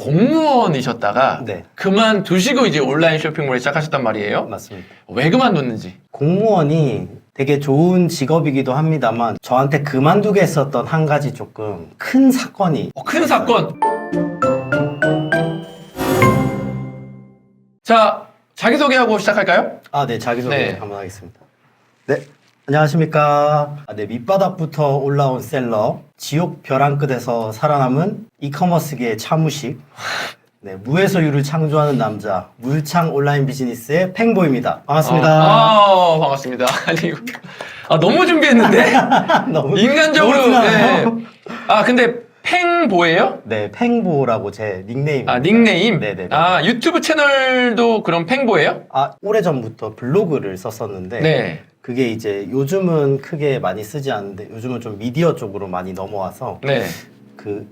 공무원이셨다가 네, 그만두시고 이제 온라인 쇼핑몰을 시작하셨단 말이에요. 맞습니다. 왜 그만뒀는지. 공무원이 되게 좋은 직업이기도 합니다만 저한테 그만두게 했었던 한 가지 조금 큰 사건이 큰 사건. 자, 자기소개하고 시작할까요? 네, 자기소개 네. 한번 하겠습니다. 네, 안녕하십니까. 네, 밑바닥부터 올라온 셀러, 지옥 벼랑 끝에서 살아남은 이커머스계의 차무식, 네, 무에서유를 창조하는 남자, 물창 온라인 비즈니스의 팽보입니다. 반갑습니다. 반갑습니다. 아니, 이거, 너무 준비했는데? 너무 인간적으로. 너무 티나나요? 네. 근데 팽보예요? 네, 팽보라고 제 닉네임입니다. 닉네임? 네네. 유튜브 채널도 그럼 팽보예요? 오래전부터 블로그를 썼었는데, 네. 그게 이제 요즘은 크게 많이 쓰지 않는데, 요즘은 좀 미디어 쪽으로 많이 넘어와서, 네.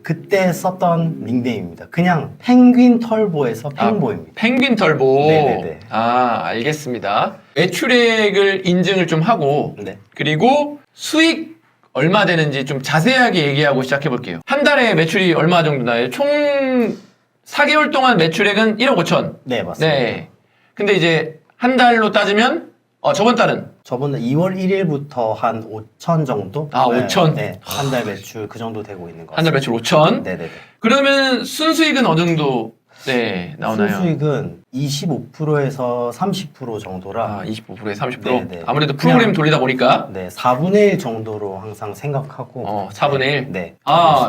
그때 썼던 닉네임입니다. 그냥 펭귄 털보에서 팽보입니다. 펭귄 털보. 네네네. 알겠습니다. 매출액을 인증을 좀 하고, 네. 그리고 수익 얼마 되는지 좀 자세하게 얘기하고 시작해 볼게요. 한 달에 매출이 얼마 정도 나요? 총 4개월 동안 매출액은 1억 5천. 네, 맞습니다. 네. 근데 이제 한 달로 따지면, 저번 달은? 저번에 2월 1일부터 한 5천 정도? 5천? 네, 한 달 매출 그 정도 되고 있는 것 한 달 같습니다. 매출 5천? 네네네. 그러면 순수익은 어느 정도, 네, 나오나요? 순수익은 25%에서 30% 정도라, 25%에 30%? 네네. 아무래도 프로그램 그냥- 돌리다 보니까, 네, 4분의 1 정도로 항상 생각하고. 4분의 1? 네.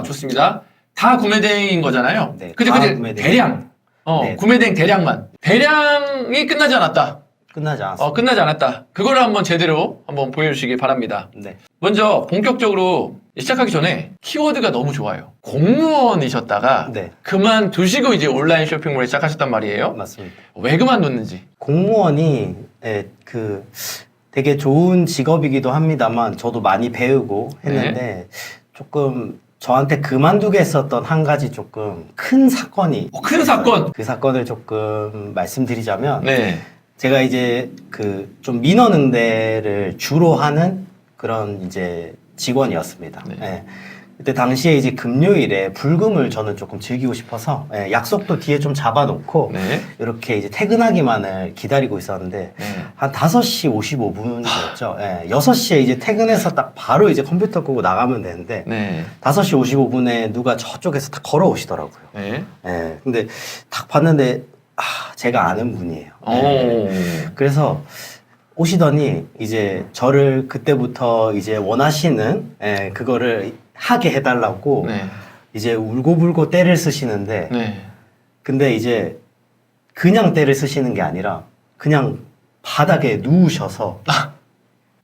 좋습니다. 다 구매대행인 거잖아요? 네, 그죠, 다 그죠? 구매대행. 대량. 네. 구매대행 대량만. 대량이 끝나지 않았다. 끝나지 않았습니다. 끝나지 않았다. 그거를 한번 제대로 한번 보여주시기 바랍니다. 네. 먼저 본격적으로 시작하기 전에 키워드가 너무 좋아요. 공무원이셨다가 네, 그만두시고 이제 온라인 쇼핑몰을 시작하셨단 말이에요. 맞습니다. 왜 그만뒀는지. 공무원이 되게 좋은 직업이기도 합니다만 저도 많이 배우고 했는데 조금 저한테 그만두게 했었던 한 가지 조금 큰 사건이 큰 사건. 그 사건을 조금 말씀드리자면 네. 제가 이제 좀 민원응대를 주로 하는 그런 이제 직원이었습니다. 네. 예. 그때 당시에 이제 금요일에 불금을 저는 조금 즐기고 싶어서 약속도 뒤에 좀 잡아놓고 네. 이렇게 이제 퇴근하기만을 기다리고 있었는데 네. 한 5시 55분이었죠. 6시에 이제 퇴근해서 딱 바로 이제 컴퓨터 끄고 나가면 되는데 네. 5시 55분에 누가 저쪽에서 딱 걸어오시더라고요. 네. 근데 딱 봤는데 제가 아는 분이에요. 그래서 오시더니 이제 저를 그때부터 이제 원하시는 그거를 하게 해달라고 네. 이제 울고불고 떼를 쓰시는데 네. 근데 이제 그냥 떼를 쓰시는 게 아니라 그냥 바닥에 누우셔서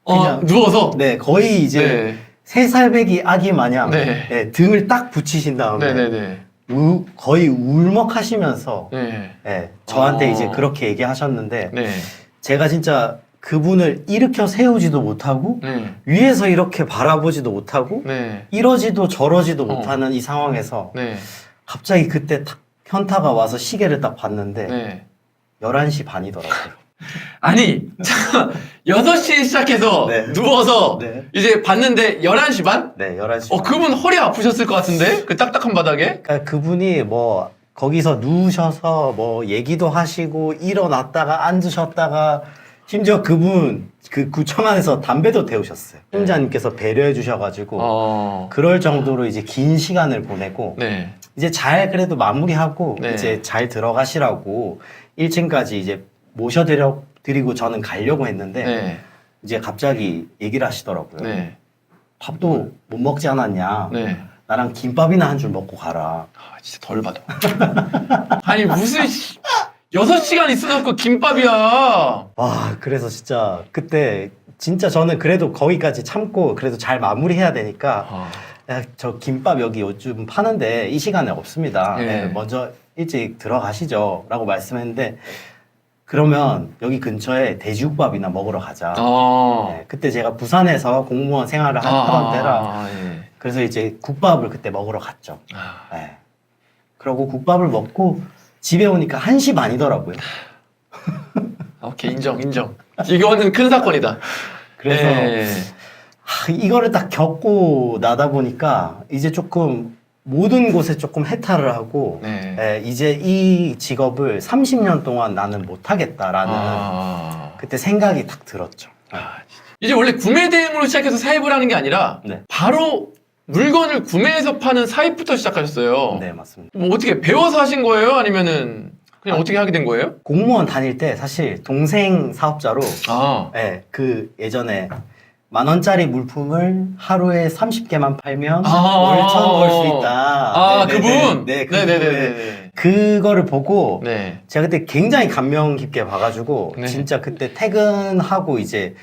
그냥 누워서. 네 거의 이제 네. 3살배기 아기 마냥 네. 등을 딱 붙이신 다음에 네네네. 거의 울먹하시면서 네. 저한테 이제 그렇게 얘기하셨는데 네. 제가 진짜 그분을 일으켜 세우지도 못하고 네. 위에서 이렇게 바라보지도 못하고 네. 이러지도 저러지도 못하는 이 상황에서 네. 갑자기 그때 딱 현타가 와서 시계를 딱 봤는데 네. 11시 반이더라고요. 아니, 잠깐 6시에 시작해서 네. 누워서 네. 이제 봤는데 11시 반? 네, 11시 반. 그분 허리 아프셨을 것 같은데? 그 딱딱한 바닥에? 그러니까 그분이 뭐 거기서 누우셔서 뭐 얘기도 하시고 일어났다가 앉으셨다가 심지어 그분 그 구청 안에서 담배도 태우셨어요. 팀장님께서 배려해 주셔가지고 그럴 정도로 이제 긴 시간을 보내고 네. 이제 잘 그래도 마무리하고 네. 이제 잘 들어가시라고 1층까지 이제 모셔드리고 저는 가려고 했는데 네. 이제 갑자기 얘기를 하시더라고요. 네. 밥도 못 먹지 않았냐? 네. 나랑 김밥이나 한 줄 먹고 가라. 진짜 덜 받아. 아니, 무슨 6시간 있어놓고 김밥이야. 와, 그래서 진짜 그때 진짜 저는 그래도 거기까지 참고 그래도 잘 마무리해야 되니까 야, 저 김밥 여기 요즘 파는데 이 시간에 없습니다. 예. 먼저 일찍 들어가시죠. 라고 말씀했는데 그러면 여기 근처에 돼지국밥이나 먹으러 가자. 그때 제가 부산에서 공무원 생활을 하던 때라 예. 그래서 이제 국밥을 그때 먹으러 갔죠. 그러고 국밥을 먹고 집에 오니까 1시 반이더라고요. 오케이, 인정. 이거는 큰 사건이다. 그래서 이거를 딱 겪고 나다 보니까 이제 조금 모든 곳에 조금 해탈을 하고 네. 이제 이 직업을 30년 동안 나는 못하겠다라는 그때 생각이 딱 들었죠. 이제 원래 구매 대행으로 시작해서 사입을 하는 게 아니라 네. 바로 물건을 구매해서 파는 사입부터 시작하셨어요. 네, 맞습니다. 뭐 어떻게 배워서 하신 거예요? 아니면은 그냥 어떻게 하게 된 거예요? 공무원 다닐 때 사실 동생 사업자로 아, 그 예전에 10,000원짜리 물품을 하루에 30개만 팔면 아, 월 1,000원 벌 수 있다. 그분. 네, 그 네네네. 그거를 보고 네. 제가 그때 굉장히 감명 깊게 봐가지고 네. 진짜 그때 퇴근하고 이제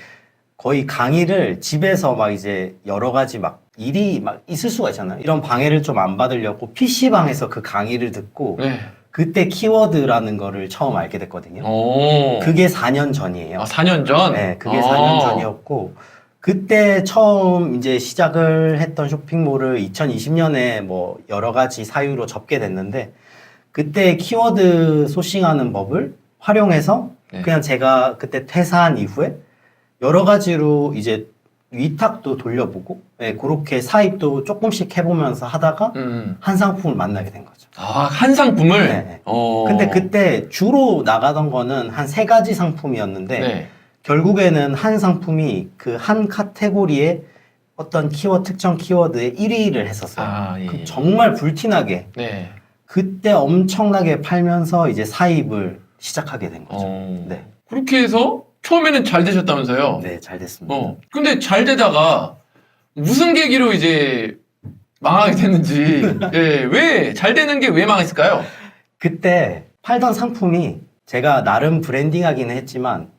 거의 강의를 집에서 막 이제 여러 가지 막 일이 막 있을 수가 있잖아요. 이런 방해를 좀 안 받으려고 PC방에서 그 강의를 듣고 네. 그때 키워드라는 거를 처음 알게 됐거든요. 오. 그게 4년 전이에요. 4년 전? 네, 그게 4년 전이었고 그때 처음 이제 시작을 했던 쇼핑몰을 2020년에 뭐 여러 가지 사유로 접게 됐는데 그때 키워드 소싱하는 법을 활용해서 네. 그냥 제가 그때 퇴사한 이후에 여러 가지로 이제 위탁도 돌려보고 그렇게 사입도 조금씩 해보면서 하다가 한 상품을 만나게 된 거죠. 한 상품을? 네. 근데 그때 주로 나가던 거는 한 3가지 상품이었는데 네. 결국에는 한 상품이 그 한 카테고리에 어떤 특정 키워드에 1위를 했었어요. 예. 정말 불티나게 네. 그때 엄청나게 팔면서 이제 사입을 시작하게 된 거죠. 네. 그렇게 해서 처음에는 잘 되셨다면서요? 네, 잘 됐습니다. 근데 잘 되다가 무슨 계기로 이제 망하게 됐는지, 왜 잘 되는 게 왜 망했을까요? 그때 팔던 상품이 제가 나름 브랜딩하기는 했지만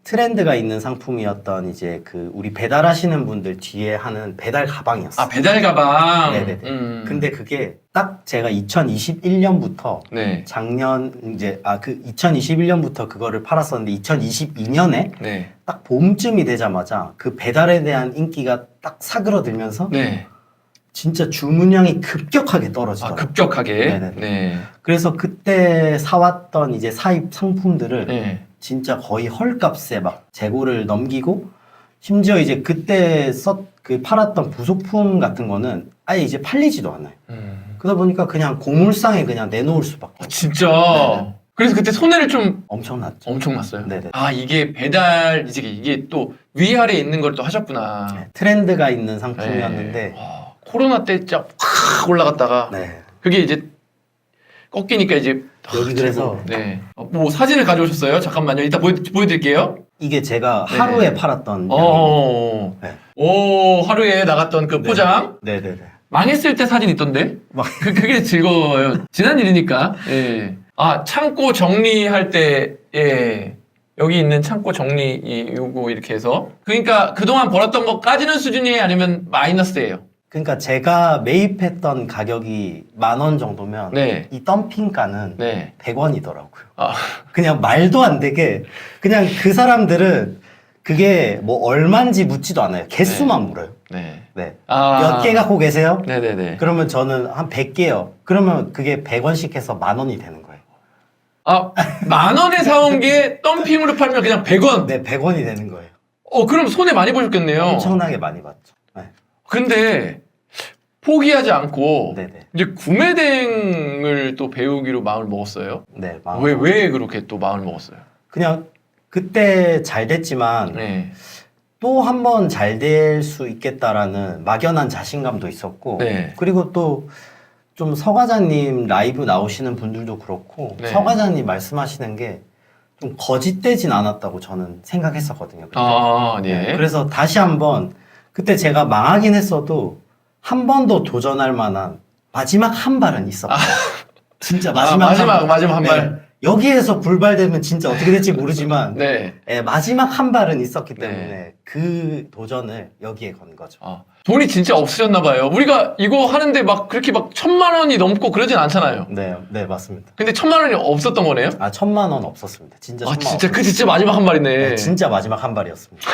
트렌드가 있는 상품이었던 이제 그 우리 배달하시는 분들 뒤에 하는 배달 가방이었어요. 배달 가방. 네네네. 근데 그게 딱 제가 2021년부터 네. 작년 이제 그 2021년부터 그거를 팔았었는데 2022년에 네. 딱 봄쯤이 되자마자 그 배달에 대한 인기가 딱 사그러들면서 네. 진짜 주문량이 급격하게 떨어지더라고요. 급격하게. 네네네. 네. 그래서 그때 사왔던 이제 사입 상품들을 네. 진짜 거의 헐값에 막 재고를 넘기고 심지어 이제 그때 팔았던 부속품 같은 거는 아예 이제 팔리지도 않아요. 그러다 보니까 그냥 고물상에 그냥 내놓을 수밖에. 진짜. 네네. 그래서 그때 손해를 좀 엄청났죠. 엄청났어요. 네네. 이게 배달, 이게 또 위아래에 있는 걸 또 하셨구나. 네, 트렌드가 있는 상품이었는데 코로나 때 진짜 확 올라갔다가 네. 그게 이제 꺾이니까 이제 여기 그래서 네. 뭐 사진을 가져오셨어요? 잠깐만요. 이따 보여드릴게요. 이게 제가 네. 하루에 팔았던 네. 오, 하루에 나갔던 그 포장. 네네네. 망했을 때 사진 있던데? 그게 즐거워요. 지난 일이니까. 예. 창고 정리할 때, 여기 있는 창고 정리, 요거 이렇게 해서. 그러니까 그동안 벌었던 거 까지는 수준이에요? 아니면 마이너스예요? 그러니까 제가 매입했던 가격이 10,000원 정도면 네. 이 덤핑가는 네. 100원이더라고요. 그냥 말도 안 되게 그냥 그 사람들은 그게 뭐 얼마인지 묻지도 않아요. 개수만 물어요. 네. 네. 몇 개 갖고 계세요? 네네네. 그러면 저는 한 100개요. 그러면 그게 100원씩 해서 10,000원이 되는 거예요. 10,000원에 사온 게 덤핑으로 팔면 그냥 100원? 네, 100원이 되는 거예요. 그럼 손해 많이 보셨겠네요. 엄청나게 많이 받죠. 네. 근데 포기하지 않고 네네. 이제 구매 대행을 또 배우기로 마음을 먹었어요. 네, 왜 그렇게 또 마음을 먹었어요? 그냥 그때 잘 됐지만 네. 또 한 번 잘 될 수 있겠다라는 막연한 자신감도 있었고 네. 그리고 또 좀 서과자님 라이브 나오시는 분들도 그렇고 네. 서과자님 말씀하시는 게 좀 거짓되진 않았다고 저는 생각했었거든요. 그때. 네. 그래서 다시 한번 그때 제가 망하긴 했어도 한 번 더 도전할 만한 마지막 한 발은 있었어요. 진짜 마지막 한 발. 여기에서 불발되면 진짜 어떻게 될지 모르지만 네. 마지막 한 발은 있었기 때문에 네. 그 도전을 여기에 건 거죠. 돈이 진짜 없으셨나 봐요. 우리가 이거 하는데 막 그렇게 막 1,000,000원이 넘고 그러진 않잖아요. 네, 맞습니다. 근데 1,000,000원이 없었던 거네요? 1,000,000원 없었습니다. 진짜 1,000,000원. 그 진짜 마지막 한 발이네. 네, 진짜 마지막 한 발이었습니다.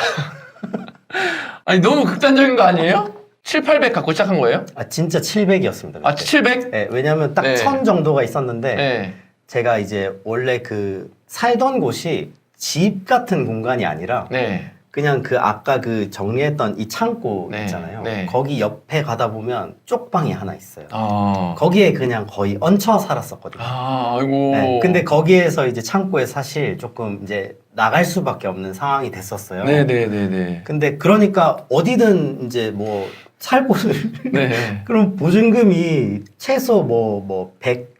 너무 극단적인 거 아니에요? 700, 800 갖고 시작한 거예요? 진짜 700이었습니다. 700? 네, 왜냐면 딱 네. 1,000 정도가 있었는데 네. 제가 이제 원래 살던 곳이 집 같은 공간이 아니라 네. 그냥 그 아까 그 정리했던 이 창고 네, 있잖아요. 네. 거기 옆에 가다 보면 쪽방이 하나 있어요. 아, 거기에 그냥 거의 얹혀 살았었거든요. 아이고. 네, 근데 거기에서 이제 창고에 사실 조금 이제 나갈 수밖에 없는 상황이 됐었어요. 네네네네. 근데 그러니까 어디든 이제 뭐 살 곳을 네. 그럼 보증금이 최소 뭐 100,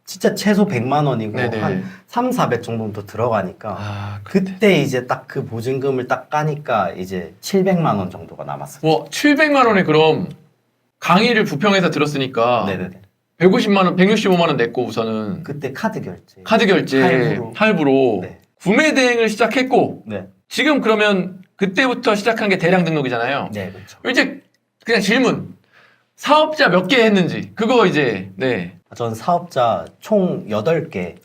진짜 최소 100만 원이고 네네. 한 3, 400 정도는 더 들어가니까 아, 그때 이제 딱 그 보증금을 딱 까니까 이제 700만 원 정도가 남았어요. 뭐 700만 원에 그럼 강의를 부평에서 들었으니까 네네네. 150만 원, 165만 원 냈고 우선은 그때 카드 결제. 카드 결제 할부로 네. 구매 대행을 시작했고 네. 지금 그러면 그때부터 시작한 게 대량 등록이잖아요. 네, 그렇죠. 이제 그냥 질문. 사업자 몇 개 했는지 그거 이제 네. 전 사업자 총 8개.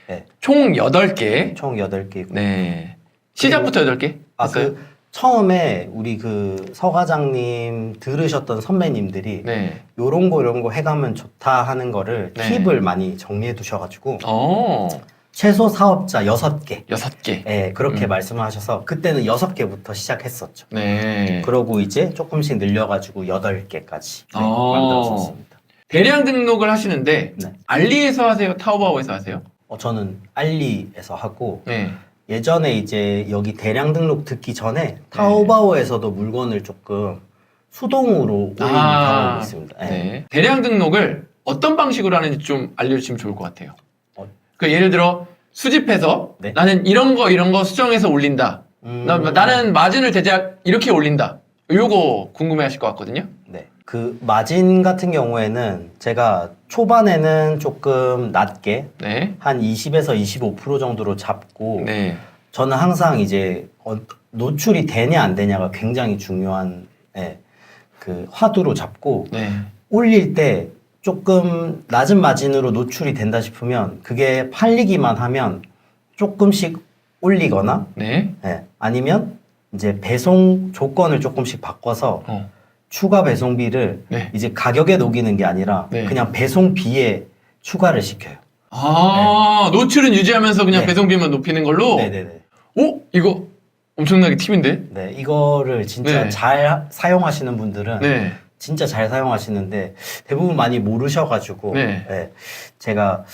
네. 총 8개. 총 8개고. 네. 시작부터 8개? 했어요? 처음에 우리 그 서과장님 들으셨던 선배님들이 네. 요런 거 해가면 좋다 하는 거를 네. 팁을 많이 정리해 두셔가지고 어. 최소 사업자 6개. 6개. 네, 그렇게 말씀하셔서 그때는 6개부터 시작했었죠. 네. 그러고 이제 조금씩 늘려가지고 8개까지 만들었었습니다. 대량 등록을 하시는데 네. 알리에서 하세요? 타오바오에서 하세요? 저는 알리에서 하고 네. 예전에 이제 여기 대량 등록 듣기 전에 타오바오에서도 물건을 조금 수동으로 올리는 경험이 있습니다. 네. 네. 대량 등록을 어떤 방식으로 하는지 좀 알려주시면 좋을 것 같아요. 그 예를 들어 수집해서 네. 나는 이런 거 수정해서 올린다. 나는 마진을 대략 이렇게 올린다. 요거 궁금해하실 것 같거든요. 네. 그 마진 같은 경우에는 제가 초반에는 조금 낮게 네. 한 20에서 25% 정도로 잡고 네. 저는 항상 이제 노출이 되냐 안 되냐가 굉장히 중요한 그 화두로 잡고 네. 올릴 때 조금 낮은 마진으로 노출이 된다 싶으면 그게 팔리기만 하면 조금씩 올리거나 네. 아니면 이제 배송 조건을 조금씩 바꿔서 추가 배송비를 네. 이제 가격에 녹이는 게 아니라 네. 그냥 배송비에 추가를 시켜요. 노출은 유지하면서 그냥 네. 배송비만 높이는 걸로? 네네네. 오? 이거 엄청나게 팁인데? 네, 이거를 진짜 네. 잘 사용하시는 분들은 네. 진짜 잘 사용하시는데 대부분 많이 모르셔가지고 네. 제가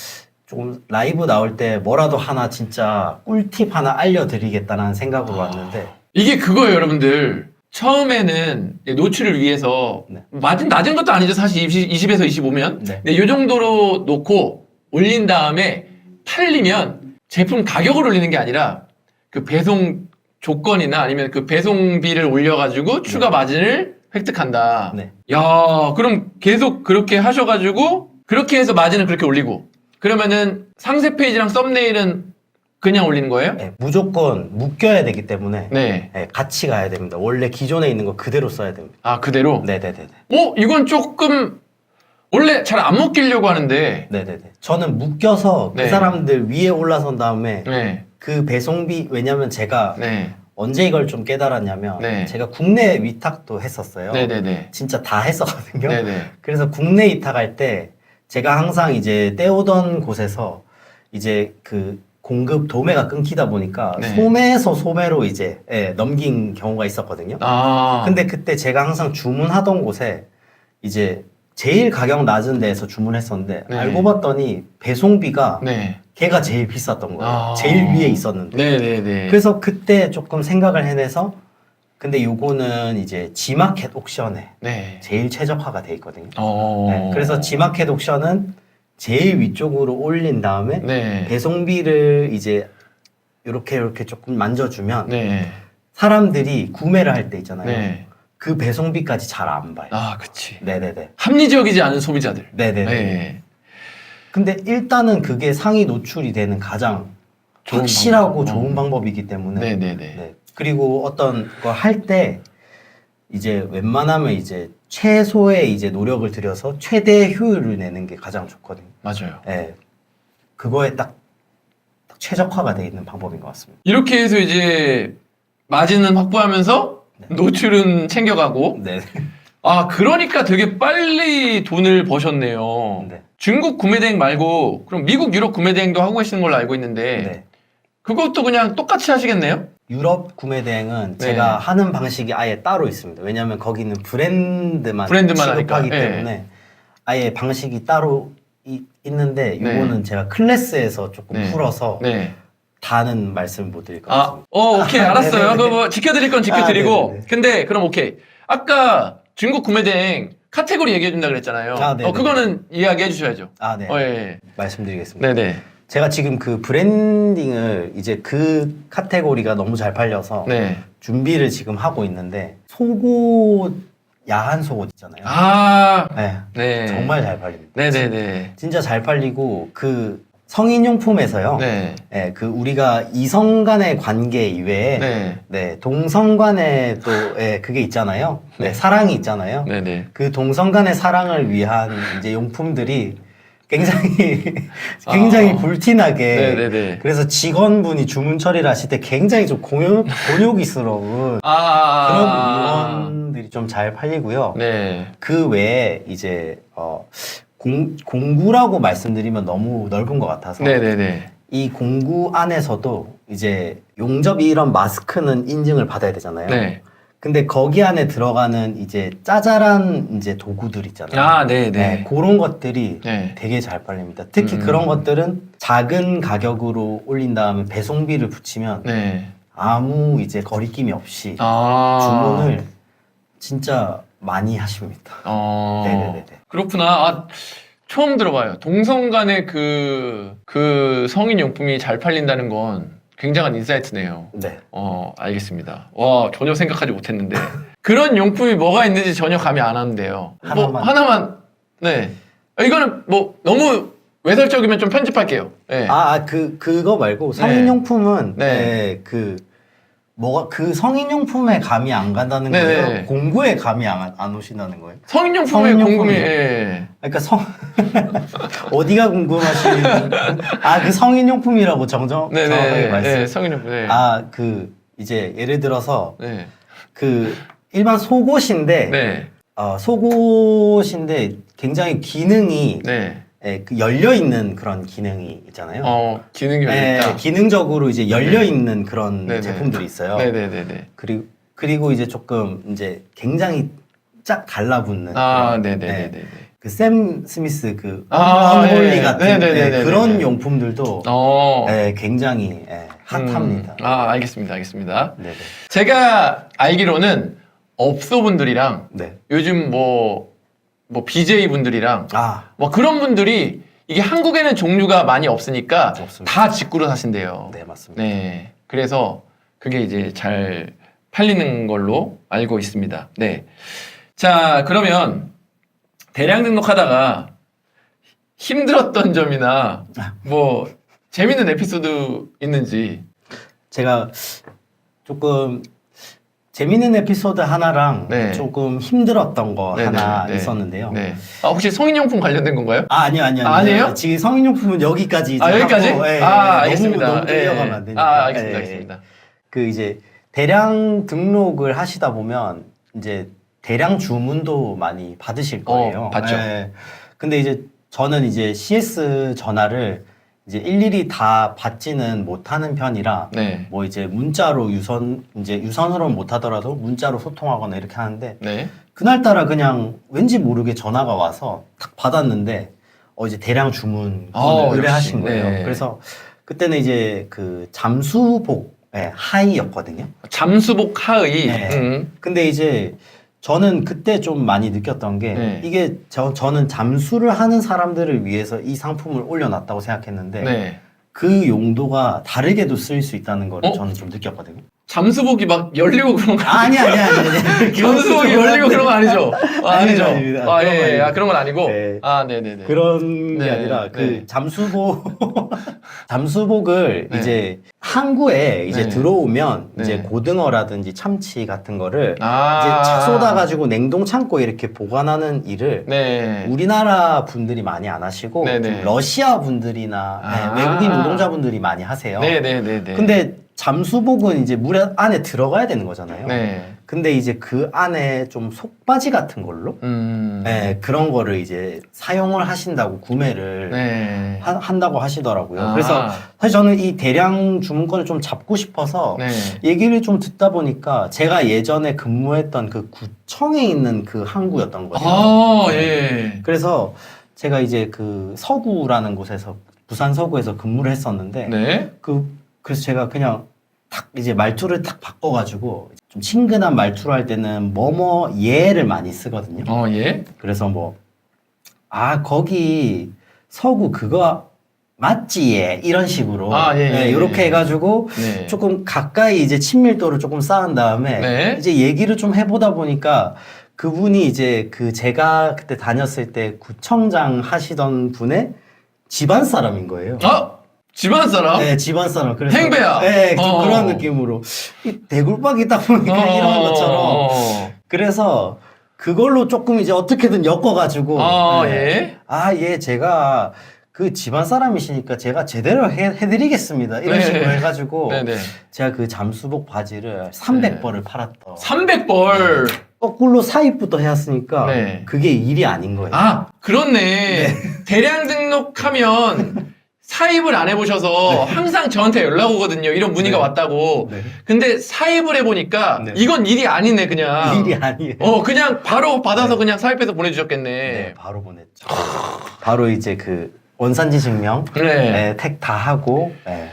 조금 라이브 나올 때 뭐라도 하나 진짜 꿀팁 하나 알려드리겠다는 생각으로 왔는데 이게 그거예요, 여러분들. 처음에는 노출을 위해서 네. 낮은 것도 아니죠. 사실 20에서 25면. 네. 네, 요 정도로 놓고 올린 다음에 팔리면 제품 가격을 올리는 게 아니라 그 배송 조건이나 아니면 그 배송비를 올려가지고 추가 마진을 획득한다. 네. 야, 그럼 계속 그렇게 하셔가지고 그렇게 해서 마진을 그렇게 올리고 그러면은 상세 페이지랑 썸네일은 그냥 올리는 거예요? 네, 무조건 묶여야 되기 때문에 네. 같이 가야 됩니다. 원래 기존에 있는 거 그대로 써야 됩니다. 아, 그대로? 네네네. 이건 조금 원래 잘 안 묶이려고 하는데 네네네. 저는 묶여서 네. 그 사람들 위에 올라선 다음에 네. 그 배송비 왜냐면 제가 네. 언제 이걸 좀 깨달았냐면 네. 제가 국내 위탁도 했었어요. 네네네. 진짜 다 했었거든요. 네네. 그래서 국내 위탁할 때 제가 항상 이제 떼오던 곳에서 이제 그 공급 도매가 끊기다 보니까 네. 소매에서 소매로 이제 넘긴 경우가 있었거든요. 근데 그때 제가 항상 주문하던 곳에 이제 제일 가격 낮은 데에서 주문했었는데 네. 알고 봤더니 배송비가 네. 걔가 제일 비쌌던 거예요. 제일 위에 있었는데. 네네네. 그래서 그때 조금 생각을 해내서 근데 요거는 이제 G마켓 옥션에 네. 제일 최적화가 돼 있거든요. 어. 네, 그래서 G마켓 옥션은 제일 위쪽으로 올린 다음에 네. 배송비를 이제 이렇게 조금 만져주면 네. 사람들이 구매를 할 때 있잖아요. 네. 그 배송비까지 잘 안 봐요. 아, 그치. 네네네. 합리적이지 않은 소비자들. 네네네. 네. 근데 일단은 그게 상위 노출이 되는 가장 좋은 확실하고 방법. 좋은 방법이기 때문에. 네네네. 네. 그리고 어떤 거 할 때 이제 웬만하면 이제 최소의 이제 노력을 들여서 최대 효율을 내는 게 가장 좋거든요. 맞아요. 네. 그거에 딱 최적화가 되어 있는 방법인 것 같습니다. 이렇게 해서 이제 마진은 확보하면서 노출은 챙겨가고 네. 아, 그러니까 되게 빨리 돈을 버셨네요. 네. 중국 구매대행 말고 그럼 미국, 유럽 구매대행도 하고 계시는 걸로 알고 있는데 네. 그것도 그냥 똑같이 하시겠네요? 유럽 구매 대행은 네. 제가 하는 방식이 아예 따로 있습니다. 왜냐하면 거기는 브랜드만 브랜드만 취급하기 하니까. 예. 때문에 아예 방식이 따로 있는데 요거는 제가 클래스에서 조금 네. 풀어서 네. 다는 말씀 못 드릴 것 아, 같습니다. 오케이, 알았어요. 네네네. 그거 뭐 지켜드릴 건 지켜드리고. 네네네. 근데 그럼 오케이. 아까 중국 구매대행 카테고리 얘기해준다 그랬잖아요. 네네네. 그거는 이야기해 주셔야죠. 네. 예. 말씀드리겠습니다. 네네. 제가 지금 그 브랜딩을 이제 그 카테고리가 너무 잘 팔려서 네. 준비를 지금 하고 있는데 속옷 야한 속옷 있잖아요. 아, 네. 네. 정말 잘 팔립니다. 네네네. 진짜 잘 팔리고 그 성인용품에서요. 네. 네, 그 우리가 이성 간의 관계 이외에 네. 네, 동성 간의 또 그게 있잖아요. 네, 사랑이 있잖아요. 네네. 그 동성 간의 사랑을 위한 이제 용품들이 굉장히 아. 불티나게 네네네. 그래서 직원분이 주문 처리를 하실 때 굉장히 좀 곤욕이스러운 그런 물건들이 좀 잘 팔리고요. 네. 그 외에 이제 공구라고 말씀드리면 너무 넓은 것 같아서 네네네. 이 공구 안에서도 이제 용접이 이런 마스크는 인증을 받아야 되잖아요. 네. 근데 거기 안에 들어가는 이제 짜잘한 이제 도구들 있잖아요. 아, 네네. 네, 그런 것들이 네. 되게 잘 팔립니다. 특히 그런 것들은 작은 가격으로 올린 다음에 배송비를 붙이면 네. 아무 이제 거리낌이 없이 주문을 진짜 많이 하십니다. 네네네. 그렇구나. 처음 들어봐요. 동성 간의 그 성인용품이 잘 팔린다는 건 굉장한 인사이트네요. 네. 알겠습니다. 와, 전혀 생각하지 못했는데. 그런 용품이 뭐가 있는지 전혀 감이 안 왔는데요. 하나만. 네. 이거는 뭐 너무 외설적이면 좀 편집할게요. 네. 그거 말고 성인용품은 네. 그 성인용품에 감이 안 간다는 네네. 거예요? 공구에 감이 안 오신다는 거예요? 성인용품의 궁금이, 예. 그러니까 어디가 궁금하신? 그 성인용품이라고 정확하게 말씀. 네, 성인용품. 네. 이제 예를 들어서 네. 그 일반 속옷인데 네. 속옷인데 굉장히 기능이 네. 그 열려 있는 그런 기능이 있잖아요. 기능이 열렸다. 기능적으로 이제 열려 있는 그런 네네. 제품들이 있어요. 네네네네. 그리고 이제 조금 이제 굉장히 쫙 달라붙는. 네네네네. 그 샘 스미스 그 아, 언홀리 예. 같은 네네네네네. 그런 용품들도 굉장히 핫합니다. 알겠습니다. 네네. 제가 알기로는 업소분들이랑 네. 요즘 뭐 BJ 분들이랑 뭐 그런 분들이 이게 한국에는 종류가 많이 없으니까 없습니다. 다 직구로 사신대요. 네, 맞습니다. 네. 그래서 그게 이제 잘 팔리는 걸로 알고 있습니다. 네. 자, 그러면 대량 등록하다가 힘들었던 점이나 뭐 재밌는 에피소드 있는지. 제가 조금 재밌는 에피소드 하나랑 네. 조금 힘들었던 거 네네, 하나 네. 있었는데요. 네. 혹시 성인용품 관련된 건가요? 아니요. 아니에요? 지금 성인용품은 여기까지 이제 여기까지? 하고, 알겠습니다. 너무 끌려가면 안 되니까. 알겠습니다. 알겠습니다. 그 이제 대량 등록을 하시다 보면 이제 대량 주문도 많이 받으실 거예요. 받죠. 근데 이제 저는 이제 CS 전화를 이제 일일이 다 받지는 못하는 편이라 네. 뭐 이제 문자로 유선으로는 못하더라도 문자로 소통하거나 이렇게 하는데 네. 그날따라 그냥 왠지 모르게 전화가 와서 탁 받았는데 이제 대량 주문 의뢰하신 거예요. 네. 그래서 그때는 이제 그 잠수복 하의였거든요. 잠수복 하의. 네. 근데 이제 저는 그때 좀 많이 느꼈던 게 이게 저는 잠수를 하는 사람들을 위해서 이 상품을 올려놨다고 생각했는데 그 용도가 다르게도 쓰일 수 있다는 걸 저는 좀 느꼈거든요. 잠수복이 막 열리고 그런 거 아니. 잠수복이 열리고 그런 거 아니죠? 아니죠. 아닙니다. 그런 건 아니고. 네. 네네네. 그런 게 아니라 그 잠수복을 이제 항구에 이제 들어오면 이제 고등어라든지 참치 같은 거를 이제 착 쏟아가지고 냉동 창고에 이렇게 보관하는 일을 우리나라 분들이 많이 안 하시고 좀 러시아 분들이나 외국인 노동자분들이 많이 하세요. 네네네. 근데 잠수복은 이제 물 안에 들어가야 되는 거잖아요. 네. 근데 이제 그 안에 좀 속바지 같은 걸로 네, 그런 거를 이제 사용을 하신다고 구매를 네. 한다고 하시더라고요. 아. 그래서 사실 저는 이 대량 주문권을 좀 잡고 싶어서 네. 얘기를 좀 듣다 보니까 제가 예전에 근무했던 그 구청에 있는 그 항구였던 거예요. 아, 예. 그래서 제가 이제 그 서구라는 곳에서 부산 서구에서 근무를 했었는데 네. 그래서 제가 그냥 탁 이제 말투를 탁 바꿔가지고 좀 친근한 말투로 할 때는 뭐뭐 예를 많이 쓰거든요. 예. 그래서 뭐 거기 서구 그거 맞지 예 이런 식으로 이렇게 해가지고 네. 조금 가까이 이제 친밀도를 조금 쌓은 다음에 네. 이제 얘기를 좀 해보다 보니까 그분이 이제 그 제가 그때 다녔을 때 구청장 하시던 분의 집안 사람인 거예요. 집안 사람? 네, 집안 사람. 그래서 행배야. 네, 좀 그런 느낌으로 이 대굴박이 딱 보니까 이런 것처럼. 그래서 그걸로 조금 이제 어떻게든 엮어가지고. 예. 예, 제가 그 집안 사람이시니까 제가 제대로 해드리겠습니다. 이런 네. 식으로 해가지고. 네네. 제가 그 잠수복 바지를 300벌을 팔았던. 300벌. 거꾸로 사입부터 해왔으니까. 네. 그게 일이 아닌 거예요. 그렇네. 대량 등록하면 사입을 안 해보셔서 항상 저한테 연락 오거든요. 이런 문의가 왔다고. 네. 근데 사입을 해보니까 네. 이건 일이 아니네, 그냥. 일이 아니에요. 그냥 바로 받아서 그냥 사입해서 보내주셨겠네. 네, 바로 보냈죠. 바로 이제 그 원산지 증명, 네. 택 다 하고, 네.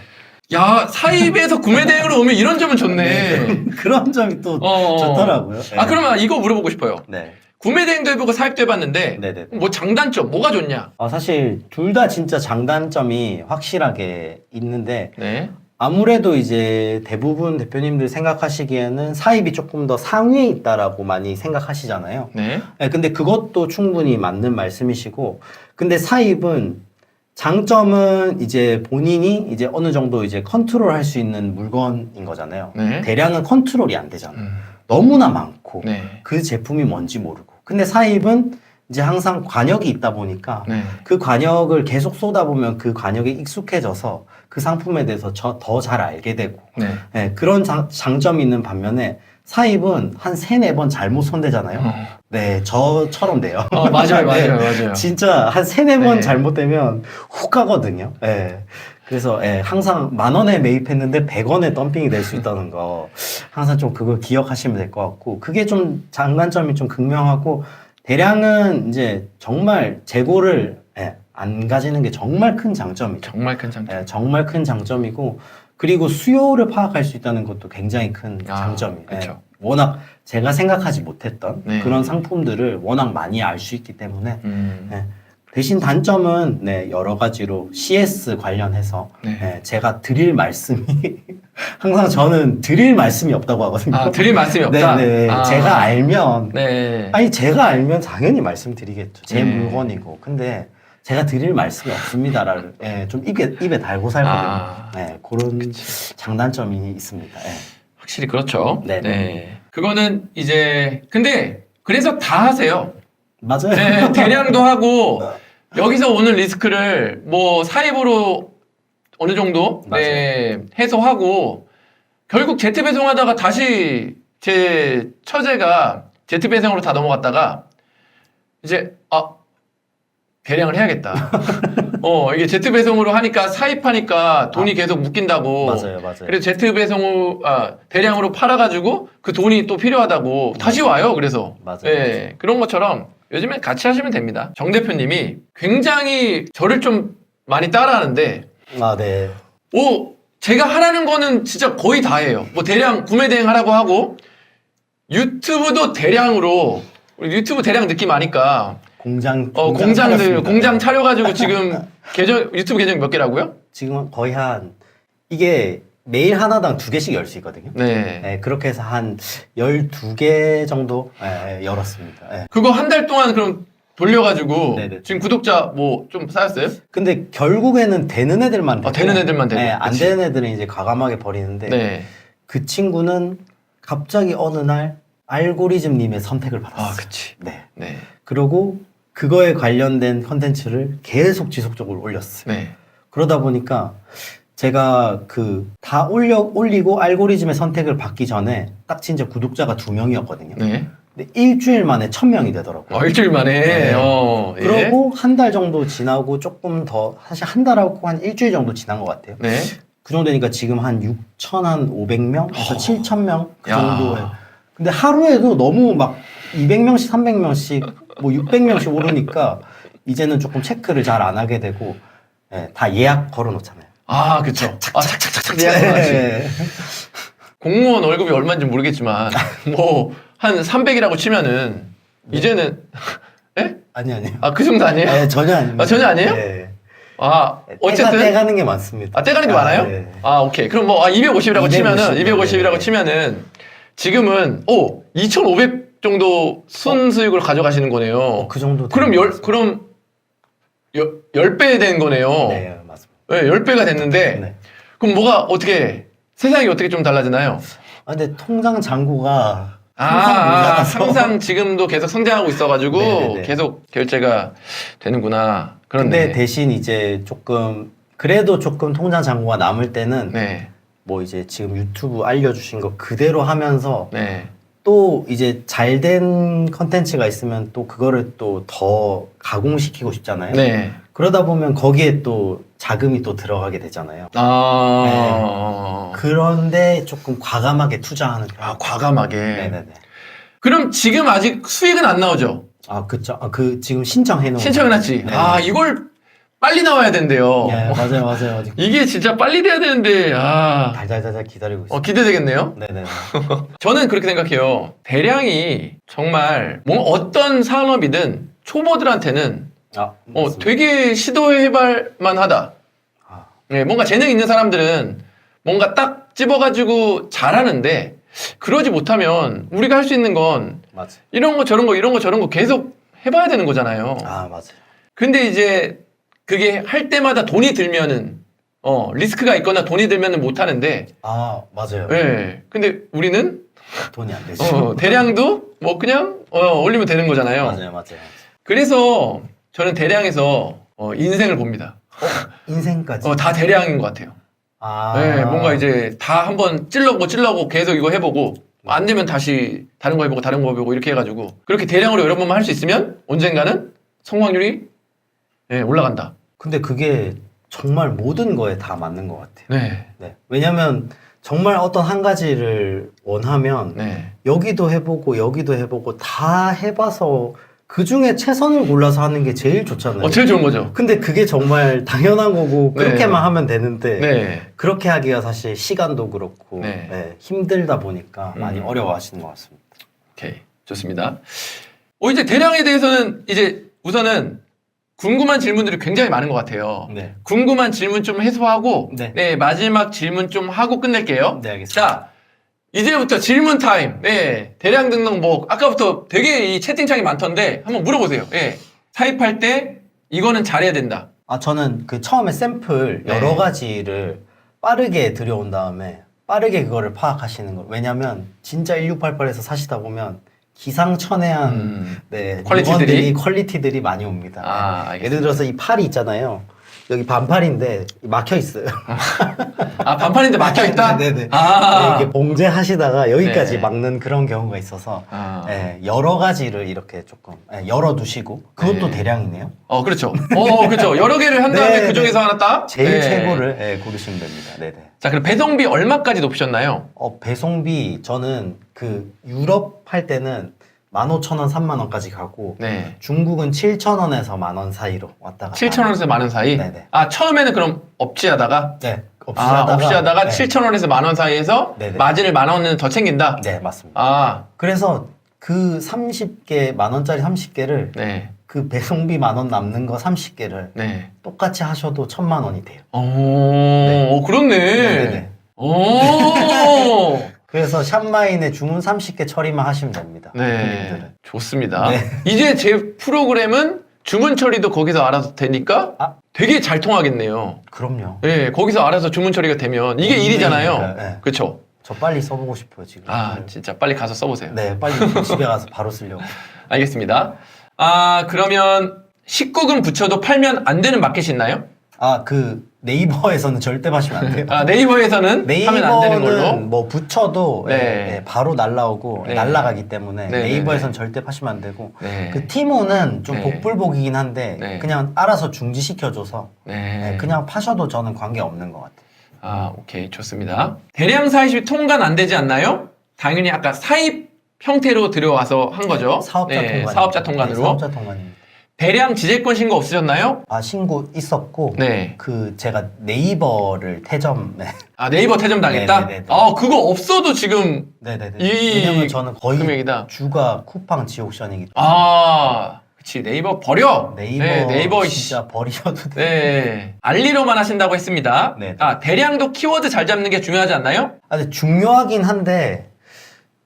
야, 사입에서 구매 대행으로 오면 이런 점은 좋네. 그런 점이 또 좋더라고요. 네. 그러면 이거 물어보고 싶어요. 네. 구매 대행도 해보고 사입도 해봤는데, 네네. 뭐 장단점, 뭐가 좋냐? 사실 둘 다 진짜 장단점이 확실하게 있는데, 네. 아무래도 이제 대부분 대표님들 생각하시기에는 사입이 조금 더 상위에 있다라고 많이 생각하시잖아요. 네. 네, 근데 그것도 충분히 맞는 말씀이시고, 근데 사입은 장점은 이제 본인이 이제 어느 정도 이제 컨트롤 할 수 있는 물건인 거잖아요. 네. 대량은 컨트롤이 안 되잖아요. 너무나 많고, 네. 그 제품이 뭔지 모르고. 근데 사입은 이제 항상 관역이 있다 보니까 네. 그 관역을 계속 쏟아보면 그 관역에 익숙해져서 그 상품에 대해서 더 잘 알게 되고, 네. 네, 그런 장점이 있는 반면에 사입은 한 3-4번 잘못 손대잖아요. 네, 저처럼 돼요. 맞아요, 네, 맞아요. 진짜 한 3-4번 네. 잘못되면 훅 가거든요. 네. 그래서 항상 10,000원에 매입했는데 100원에 덤핑이 될 수 있다는 거 항상 좀 그거 기억하시면 될 것 같고, 그게 좀 장단점이 좀 극명하고, 대량은 이제 정말 재고를 안 가지는 게 정말 큰 장점이죠. 정말 큰 장점. 정말 큰 장점이고, 그리고 수요를 파악할 수 있다는 것도 굉장히 큰 장점이에요. 그쵸. 워낙 제가 생각하지 못했던 네. 그런 상품들을 워낙 많이 알 수 있기 때문에 네. 대신 단점은 여러 가지로 CS 관련해서 제가 드릴 말씀이 항상 저는 드릴 말씀이 없다고 하거든요. 드릴 말씀이 없다? 네. 제가 알면 네. 제가 알면 당연히 말씀드리겠죠. 제 네. 물건이고. 근데 제가 드릴 말씀이 없습니다를 좀 입에 달고 살거든요. 그런 장단점이 있습니다. 확실히 그렇죠. 네. 네. 그거는 이제 근데 그래서 다 하세요. 맞아요. 네, 대량도 하고 여기서 오는 리스크를 뭐 사입으로 어느 정도 해소하고 결국 제트 배송하다가 다시 제 처제가 제트 배송으로 다 넘어갔다가 이제 대량을 해야겠다. 이게 제트 배송으로 하니까 사입하니까 돈이 계속 묶인다고. 맞아요. 그래서 제트 배송으로 대량으로 팔아가지고 그 돈이 또 필요하다고 다시 와요. 그래서 맞아요. 그런 것처럼 요즘엔 같이 하시면 됩니다. 정 대표님이 굉장히 저를 좀 많이 따라하는데 네. 제가 하라는 거는 진짜 거의 다 해요. 뭐 대량 구매 대행 하라고 하고 유튜브도 대량으로 우리 유튜브 대량 느낌 아니까. 공장 차려가지고 지금 유튜브 계정 몇 개라고요? 지금 거의 이게 매일 하나당 2개씩 열 수 있거든요. 네. 그렇게 해서 한 12개 정도 열었습니다. 그거 한 달 동안 그럼 돌려가지고 네네. 지금 구독자 뭐 좀 쌓였어요? 근데 결국에는 되는 애들만 되고, 되는 애들만 되고. 안 되는 애들은 이제 과감하게 버리는데 그 친구는 갑자기 어느 날 알고리즘님의 선택을 받았어요. 그치. 네. 그리고 그거에 관련된 컨텐츠를 계속 지속적으로 올렸어요. 그러다 보니까 제가 그 다 올리고 알고리즘의 선택을 받기 전에 딱 진짜 구독자가 2명이었거든요. 네. 근데 일주일 만에 1000명이 되더라고요. 일주일 만에. 네. 예. 그러고 한 달 정도 지나고 조금 더, 사실 한 달하고 한 일주일 정도 지난 것 같아요. 네. 그 정도 되니까 지금 한 6,500명에서 7,000명 그 야. 정도에. 근데 하루에도 너무 막 200명씩, 300명씩, 뭐 600명씩 오르니까 이제는 조금 체크를 잘 안 하게 되고, 예, 다 예약 걸어 놓잖아요. 아, 그쵸. 착착착착착. 예. 공무원 월급이 얼마인지 모르겠지만, 뭐, 한 300이라고 치면은, 이제는, 예? 아니요. 그 정도 아니에요? 예, 전혀 아닙니다. 전혀 아니에요? 예. 어쨌든. 떼가는 게 많습니다. 떼가는 게 많아요? 예. 오케이. 그럼 뭐, 250이라고 치면은, 250이라고 네. 치면은, 지금은, 2,500 정도 순수익을 가져가시는 거네요. 그 정도. 그럼 10배 된 거네요. 네, 맞습니다. 네, 10배가 됐는데, 네. 그럼 뭐가 어떻게, 세상이 어떻게 좀 달라지나요? 근데 통장 잔고가 항상 항상 지금도 계속 성장하고 있어가지고 네네네. 계속 결제가 되는구나. 그런데 근데 대신 이제 조금 그래도 조금 통장 잔고가 남을 때는 네, 뭐 이제 지금 유튜브 알려주신 거 그대로 하면서 네, 또 이제 잘된 컨텐츠가 있으면 또 그거를 또 더 가공시키고 싶잖아요. 네. 그러다 보면 거기에 또 자금이 또 들어가게 되잖아요. 그런데 조금 과감하게 투자하는 편. 과감하게. 네네네. 그럼 지금 아직 수익은 안 나오죠? 그쵸. 지금 신청해놓은. 신청해놨지. 네. 이걸 빨리 나와야 된대요. 네, 맞아요. 이게 진짜 빨리 돼야 되는데, 달달달 기다리고 있어요. 기대되겠네요. 네네. 저는 그렇게 생각해요. 대량이 정말 뭔가 어떤 산업이든 초보들한테는 맞습니다. 되게 시도해볼 만하다. 아. 네, 뭔가 재능 있는 사람들은 뭔가 딱 집어가지고 잘하는데 그러지 못하면 우리가 할 수 있는 건 맞아요. 이런 거 저런 거 계속 해봐야 되는 거잖아요. 맞아요. 근데 이제 그게 할 때마다 돈이 들면은 리스크가 있거나 돈이 들면은 못 하는데 맞아요. 네. 근데 우리는 돈이 안 되죠. 대량도 뭐 그냥 올리면 되는 거잖아요. 맞아요. 그래서 저는 대량에서 인생을 봅니다. 인생까지. 다 대량인 것 같아요. 네, 뭔가 이제 다 한번 찔러보고 계속 이거 해보고 안 되면 다시 다른 거 해보고 이렇게 해가지고 그렇게 대량으로 여러 번만 할 수 있으면 언젠가는 성공률이 올라간다. 근데 그게 정말 모든 거에 다 맞는 것 같아요. 네. 네. 왜냐면 정말 어떤 한 가지를 원하면 네. 여기도 해보고 다 해봐서 그 중에 최선을 골라서 하는 게 제일 좋잖아요. 제일 좋은 거죠. 근데 그게 정말 당연한 거고 네. 그렇게만 하면 되는데 네. 그렇게 하기가 사실 시간도 그렇고 네. 힘들다 보니까 많이 어려워하시는 것 같습니다. 오케이. 좋습니다. 이제 대량에 대해서는 이제 우선은 궁금한 질문들이 굉장히 많은 것 같아요. 네. 궁금한 질문 좀 해소하고 네. 마지막 질문 좀 하고 끝낼게요. 네, 알겠습니다. 자, 이제부터 질문 타임. 네, 대량 등록 뭐 아까부터 되게 이 채팅창이 많던데 한번 물어보세요. 사입할 때 이거는 잘해야 된다. 저는 그 처음에 샘플 네. 여러 가지를 빠르게 들여온 다음에 빠르게 그거를 파악하시는 거. 왜냐면 진짜 1688에서 사시다 보면 기상천외한 퀄리티들이 많이 옵니다. 알겠습니다. 예를 들어서 이 팔이 있잖아요. 여기 반팔인데 막혀 있어요. 반팔인데 막혀 있다? 네네. 이렇게 봉제하시다가 여기까지 네. 막는 그런 경우가 있어서 여러 가지를 이렇게 조금 열어두시고 그것도 대량이네요. 그렇죠. 그렇죠. 여러 개를 한 다음에 네, 그 중에서 하나 딱 제일 최고를 고르시면 됩니다. 네네. 자, 그럼 배송비 얼마까지 높이셨나요? 배송비 저는 그 유럽 할 때는 15,000원, 30,000원까지 가고 네. 중국은 7,000원에서 10,000원 사이로 왔다 갔다. 7,000원에서 10,000원 사이? 네네. 처음에는 그럼 없이 하다가? 네. 없이 하다가 네. 7,000원에서 10,000원 사이에서 네네. 마진을 10,000원은 더 챙긴다? 네, 맞습니다. 그래서 그 30개, 10,000원짜리 30개를 네. 그 배송비 10,000원 남는 거 30개를 네. 똑같이 하셔도 1,000,000원이 돼요. 그렇네. 네네네. 오! 그래서 샵마인에 주문 30개 처리만 하시면 됩니다. 네. 고객님들은. 좋습니다. 네. 이제 제 프로그램은 주문 처리도 거기서 알아서 되니까 되게 잘 통하겠네요. 그럼요. 네, 거기서 알아서 주문 처리가 되면 이게 일이잖아요. 네. 그렇죠? 저 빨리 써보고 싶어요, 지금. 진짜 빨리 가서 써보세요. 네, 빨리 집에 가서 바로 쓰려고. 알겠습니다. 그러면 19금 붙여도 팔면 안 되는 마켓이 있나요? 네이버에서는 절대 마시면 안 돼요. 아, 네이버에서는 하면 안 되는 걸로. 네이버는 뭐 붙여도 네. 바로 날라오고 네. 날라가기 때문에 네, 네이버에서는 네, 절대 파시면 안 되고 네. 그 티모는 좀 네. 복불복이긴 한데 네. 그냥 알아서 중지시켜줘서 네. 그냥 파셔도 저는 관계 없는 것 같아요. 아, 오케이. 좋습니다. 대량 사입이 통관 안 되지 않나요? 당연히 아까 사입 형태로 들어와서 한 거죠. 사업자 통관. 사업자 통관으로. 네, 사업자 통관입니다. 대량 지재권 신고 없으셨나요? 아 신고 있었고 네. 그 제가 네이버를 퇴점. 아, 네이버 퇴점 당했다? 네네네네. 아, 그거 없어도 지금 네네네. 이 왜냐면 저는 거의 금액이다. 주가 쿠팡 지옥션이기 때문에 아, 그치. 네이버 버려. 네이버, 네, 네이버 진짜 버리셔도 돼요. 네. 알리로만 하신다고 했습니다. 네. 아, 대량도 키워드 잘 잡는 게 중요하지 않나요? 아, 근데 중요하긴 한데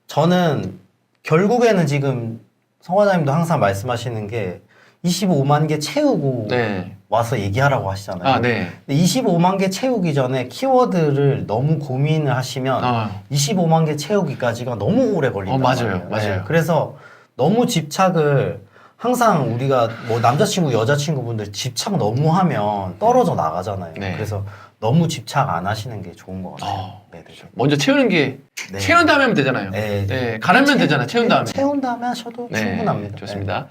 저는 결국에는 지금 성화자님도 항상 말씀하시는 게 25만 개 채우고 네. 와서 얘기하라고 하시잖아요. 아, 네. 근데 25만 개 채우기 전에 키워드를 너무 고민을 하시면 아, 25만 개 채우기까지가 너무 오래 걸린단 맞아요. 말이에요. 맞아요. 그래서 너무 집착을 항상 우리가 뭐 남자친구 여자친구분들 집착 너무 하면 떨어져 나가잖아요. 네. 그래서 너무 집착 안 하시는 게 좋은 것 같아요. 네네. 먼저 채우는 게 네. 채운 다음에 하면 되잖아요. 네. 네. 가르면 되잖아. 채운 다음에. 채운 다음에 하셔도 네. 충분합니다. 좋습니다.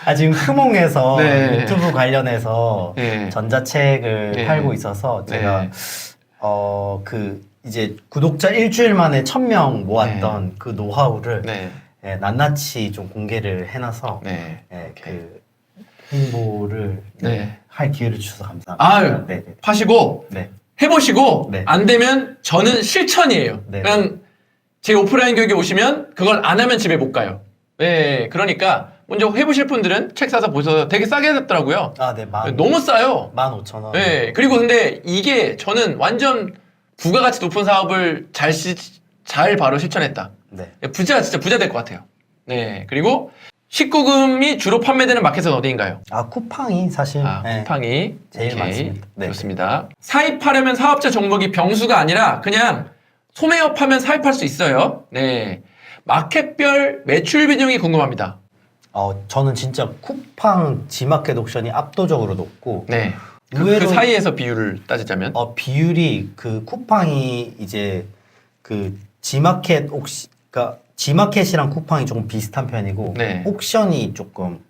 아, 지금 크몽에서 네. 유튜브 관련해서 네. 전자책을 네. 팔고 있어서 제가 네. 그 이제 구독자 일주일 만에 1000명 모았던 그 노하우를 네. 낱낱이 좀 공개를 해놔서 네. 그 홍보를 네. 할 기회를 주셔서 감사합니다. 아유. 네, 네, 파시고 네. 해보시고 네. 안 되면 저는 실천이에요. 네. 그냥 제 오프라인 교육에 오시면 그걸 안 하면 집에 못 가요. 네, 그러니까 먼저 해보실 분들은 책 사서 보셔서 되게 싸게 됐더라고요. 아, 네, 너무 싸요. 15,000원. 네, 그리고 근데 이게 저는 완전 부가가치 높은 사업을 잘 바로 실천했다. 네. 진짜 부자 될 것 같아요. 네, 그리고 19금이 주로 판매되는 마켓은 어디인가요? 아, 쿠팡이 사실 네, 쿠팡이 제일 오케이. 많습니다. 네. 좋습니다. 사입하려면 사업자 정복이 병수가 아니라 그냥 소매업하면 사입할 수 있어요. 네, 마켓별 매출 비중이 궁금합니다. 저는 진짜 쿠팡 지마켓 옥션이 압도적으로 높고 네, 그 의외로 사이에서 비율을 따지자면 비율이 그 쿠팡이 이제 그 지마켓 그러니까 지마켓이랑 쿠팡이 조금 비슷한 편이고 네. 옥션이 조금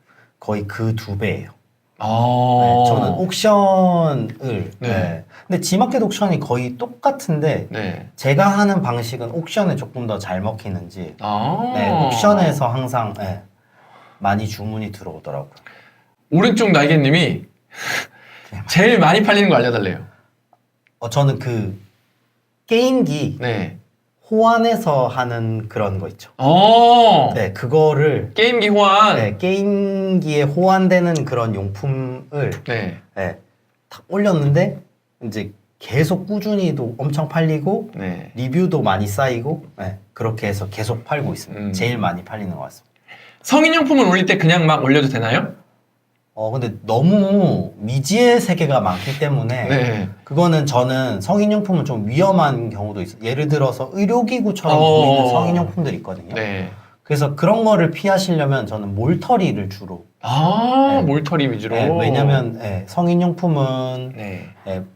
거의 그 2배예요. 아, 저는 옥션을 네. 근데 지마켓 옥션이 거의 똑같은데 네, 제가 하는 방식은 옥션에 조금 더 잘 먹히는지 아, 옥션에서 항상 많이 주문이 들어오더라고요. 오른쪽 날개님이 제일 많이 팔리는 거 알려달래요. 저는 그 게임기 네, 호환해서 하는 그런 거 있죠. 네, 그거를 게임기 호환. 게임기에 호환되는 그런 용품을 네, 탁 올렸는데 이제 계속 꾸준히도 엄청 팔리고 네. 리뷰도 많이 쌓이고 그렇게 해서 계속 팔고 있습니다. 제일 많이 팔리는 것 같습니다. 성인용품을 올릴 때 그냥 막 올려도 되나요? 근데 너무 미지의 세계가 많기 때문에 네. 그거는 저는 성인용품은 좀 위험한 경우도 있어요. 예를 들어서 의료기구처럼 보이는 성인용품들이 있거든요. 네. 그래서 그런 거를 피하시려면 저는 몰터리를 주로 몰터리 위주로. 왜냐면 성인용품은 네.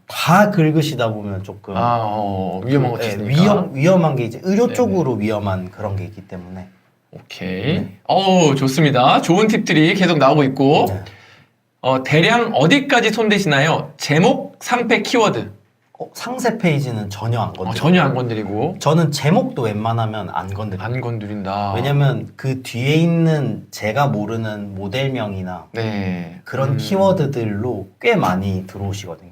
다 긁으시다 보면 조금 위험한 것도 있으니까. 위험한 게 이제 의료 네네. 쪽으로 위험한 그런 게 있기 때문에 오케이. 좋습니다. 좋은 팁들이 계속 나오고 있고. 네. 대량 어디까지 손대시나요? 제목, 상패, 키워드. 상세 페이지는 전혀 안 건드려요. 전혀 안 건드리고. 저는 제목도 웬만하면 안 건드려요. 안 건드린다. 왜냐면 그 뒤에 있는 제가 모르는 모델명이나 네. 그런 키워드들로 꽤 많이 들어오시거든요.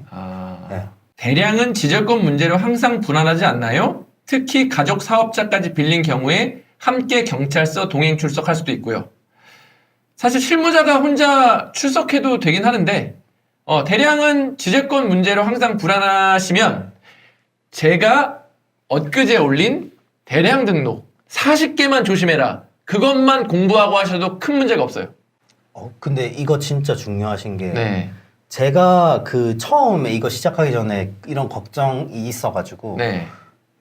네. 대량은 지적권 문제로 항상 불안하지 않나요? 특히 가족 사업자까지 빌린 경우에 함께 경찰서 동행 출석할 수도 있고요. 사실 실무자가 혼자 출석해도 되긴 하는데 대량은 지적권 문제로 항상 불안하시면 제가 엊그제 올린 대량 등록 40개만 조심해라. 그것만 공부하고 하셔도 큰 문제가 없어요. 근데 이거 진짜 중요하신 게 네. 제가 그 처음에 이거 시작하기 전에 이런 걱정이 있어가지고 네.